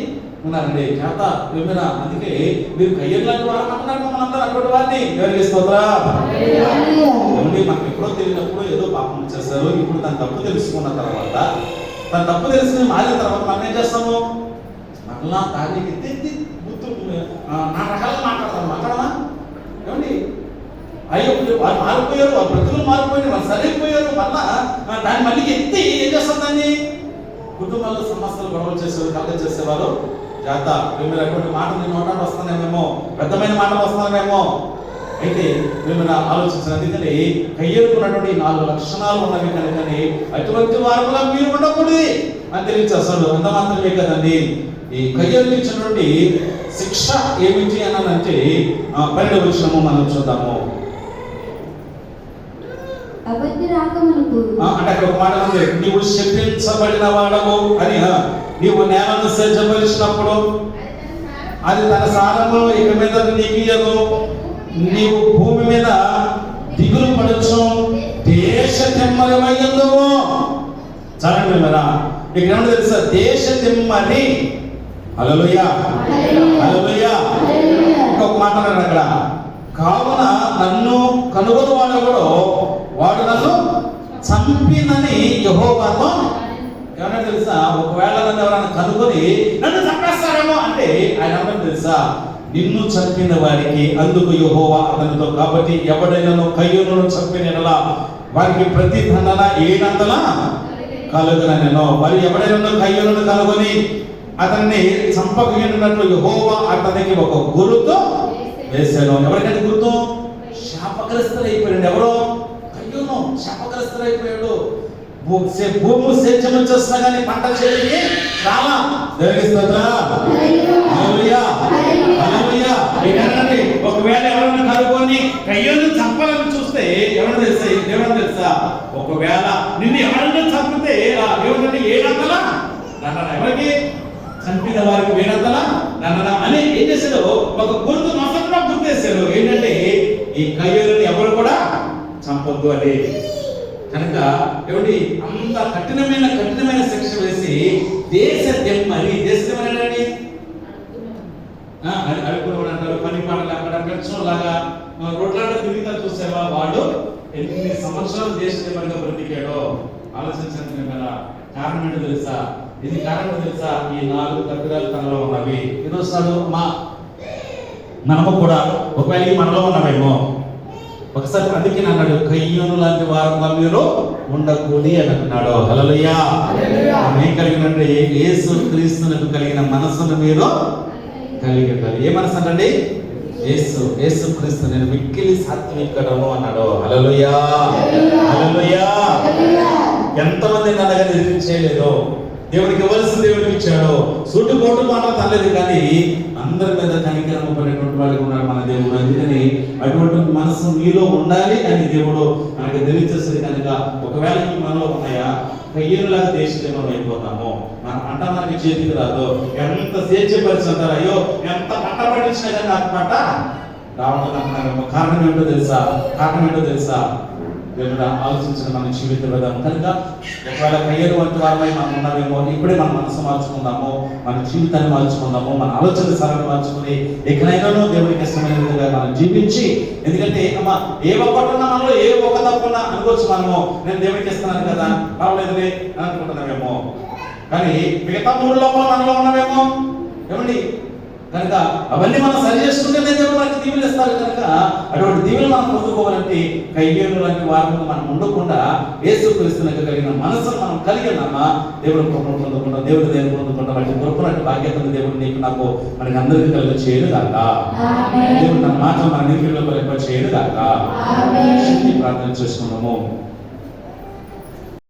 ఉన్నారండి. చేత విమరా. అందుకే మీరు కయ్యం లాంటి వారు అంటున్నారు మనందరూ అటువంటి వారిని ఎవరికి స్తోత్రం. మనకు ఎప్పుడో తెలియనప్పుడు ఏదో పాపం చేస్తారు. ఇప్పుడు తన తప్పు తెలుసుకున్న తర్వాత, తన తప్పు తెలుసుకుని మారిన తర్వాత మనం ఏం చేస్తాము? మళ్ళా దానికి ఎత్తి బుద్ధులు నా రకాలుగా మాట్లాడమా ఏమండి? అయ్యో వాళ్ళు మారిపోయారు, వాళ్ళ బ్రతుకులు మారిపోయారు, వాళ్ళు సరైపోయారు. దాన్ని మళ్ళీ ఎత్తి ఏం చేస్తారు? దాన్ని కుటుంబాల్లో సమస్యలు గొడవలు చేసేవారు, కలగ చేసేవారు. జాత మీరు అటువంటి మాటలు నోటాలు వస్తానేమేమో, పెద్దమైన మాటలు వస్తానేమో. అయితే మేము ఆలోచించిన అందుకని కయ్యకున్నటువంటి 4 లక్షణాలు ఉన్నవి కనుకని అటువంటి వారులా మీరు ఉండకూడదు అని తెలియచేస్తాడు. అంత మాత్రమే కదండి. ఈ కయ్యకు ఇచ్చినటువంటి శిక్ష ఏమిటి అని అంటే 12వ వచనము మనం చూద్దాము. అంటే అక్కడ ఒక మాట ఉంది, నీవు శపించబడిన వాడవు అని. నీవు నేలను సజ్జపరిచినప్పుడు అది తన సారము ఇక మీద నీకు ఇయ్యదు. నీవు భూమి మీద దిగులు పడచ్చు, దేశ తిమ్మరిమయ్యందువు. చదండి మీరా. ఇక్కడ ఏమన్నా తెలుసా? దేశ తిమ్మరి. హల్లెలూయా, హల్లెలూయా. ఇంకొక మాట అక్కడ, కావున నన్ను కనుగొని వాడు నన్ను చంపినని యెహోవాతో. ఏమన్నా తెలుసా? ఒకవేళ నన్ను ఎవరైనా కనుగొని నన్ను చంపేస్తారేమో అంటే ఆయన ఏమన్నా తెలుసా? నిన్ను చంపిన వారికి అందుకు యెహోవా అతనితో, కాబట్టి ఎవడైనా కయ్యూనును చంపిన యెడల వారికి ప్రతి దండన 700 కలుగుననెను. మరి ఎవడైనా కయ్యూనును కనుగొని అతన్ని చంపగలిగినట్లు యెహోవా అతనికి ఒక గుర్తు వేశాను. ఎవరికైనా గుర్తు? శాపగ్రస్తులైపోయాడు. ఎవరో? కయ్యూను శాపగ్రస్తులైపోయాడు. భూమి సేద్యం చేస్తున్నా కానీ పంట చేతికి రాలా. ఒకవేళ ఎవరైనా కనుగొని కయ్యూను చంపాలని చూస్తే ఎవరైనా తెలుసా? ఒకవేళ నిన్ను ఎవరైనా చంపితే ఏమంటే 700 దండన. ఎవరికి? చంపిన వారికి 700 దండన అని ఏం చేశాడు? ఒక గుర్తు నొసటలో గుర్తేశాడు. ఏంటంటే ఈ కయ్యూను ఎవరు కూడా చంపొద్దు అని. కనుక ఏమిటి అంత కఠినమైన శిక్ష వేసి దేశ దెమ్మని అంటే అడుగునేవాడు అంటారు, పని పాటలు అక్కడ పెంచలాగా రోడ్లాట తిరిగితే చూసేవా వాడు ఎన్ని సంవత్సరాలు దేశ దెమ్మగా బ్రతికాడో ఆలోచించండి కదా. కారణం ఏంటో తెలుసా? ఇది కారణం తెలుసా? ఈ 4 తప్పిదాలు తనలో ఉన్నవి. ఈరోజు మనము కూడా ఒకవేళ ఈ మనలో ఉన్నవేమో ఒకసారి అందుకే అన్నాడు, కయ్యూను లాంటి వారు మీరు ఉండకూడదు అని అన్నాడు. హల్లెలూయా. ఏం కలిగినంటే యేసు క్రీస్తునకు కలిగిన మనసును మీరు కలిగి ఉండాలి. ఏ మనసు అంటండి? యేసు క్రీస్తు నేను మిక్కిలి సాత్వికుడను అన్నాడు. హల్లెలూయా, హల్లెలూయా. ఎంతమంది నా దగ్గర ఎదురు చేయలేదు, దేవుడికి ఇవ్వాల్సిన దేవుడికి ఇచ్చాడు, సూటుకోటు మాట తనలేదు, కానీ అందరి మీద కనికరము పడేటువంటి వాడికి ఉన్నాడు మన దేవుడు. అందుకని అటువంటి మనసు మీలో ఉండాలి అని దేవుడు మనకు తెలియజేస్తుంది. కనుక ఒకవేళ మనలో ఉన్నాయా, కయ్యూనులాగా దేశం అయిపోతాము. మన పంట మనకి చేతికి రాదు. ఎంత స్వేచ్ఛపరిచారు, అయ్యో ఎంత పంట పండించినా కానీ నాకు పంట రావడం కారణం ఏంటో తెలుసా? దేవుడు ఆలోచించిన మన జీవిత విధానం. కనుక ఒకవేళ కయ్యూరు వంటి వారమై మనం ఉన్నామేమో, ఇప్పుడే మన మనసు మార్చుకుందాము, మన జీవితాన్ని మార్చుకుందాము, మన ఆలోచన సరళి మార్చుకుని ఎక్కడైనానో దేవుడికి ఇష్టమైన విధంగా మనం జీవించి, ఎందుకంటే అమ్మా ఏ ఒక్కటున్నా మనలో ఏ ఒక్క తప్పున్నా అనుకోవచ్చు మనము, నేను దేవుడికి ఇస్తున్నాను కదా రావలేదులే అని అనుకుంటున్నామేమో, కానీ మిగతా 3 లోపల మనలో ఉన్నామేమో. ఏమండి? కనుక అవన్నీ మనం సరి చేసుకుంటేనే దేవుడు మనకి దీవెనలు ఇస్తారు. కనుక అటువంటి దీవెనలు మనం పొందుకోవాలంటే కయ్యూను లాంటి వారిని మనం ఉండకుండా యేసు క్రీస్తునకు కలిగిన మనసును మనం కలిగి ఉన్నామా, దేవుడు కృపను పొందుకుంటాం, దేవుడు దేవుడు పొందుకుంటాం. వాటి కృపనట్టు బాధ్యతను దేవుడు నీకు నాకు మనకి అందరికీ కలిగి చేయడు కాక, దేవుడు నా మాట మన నిర్వీర్యంలో చేయడు కాక. ప్రార్థన చేసుకున్నాము.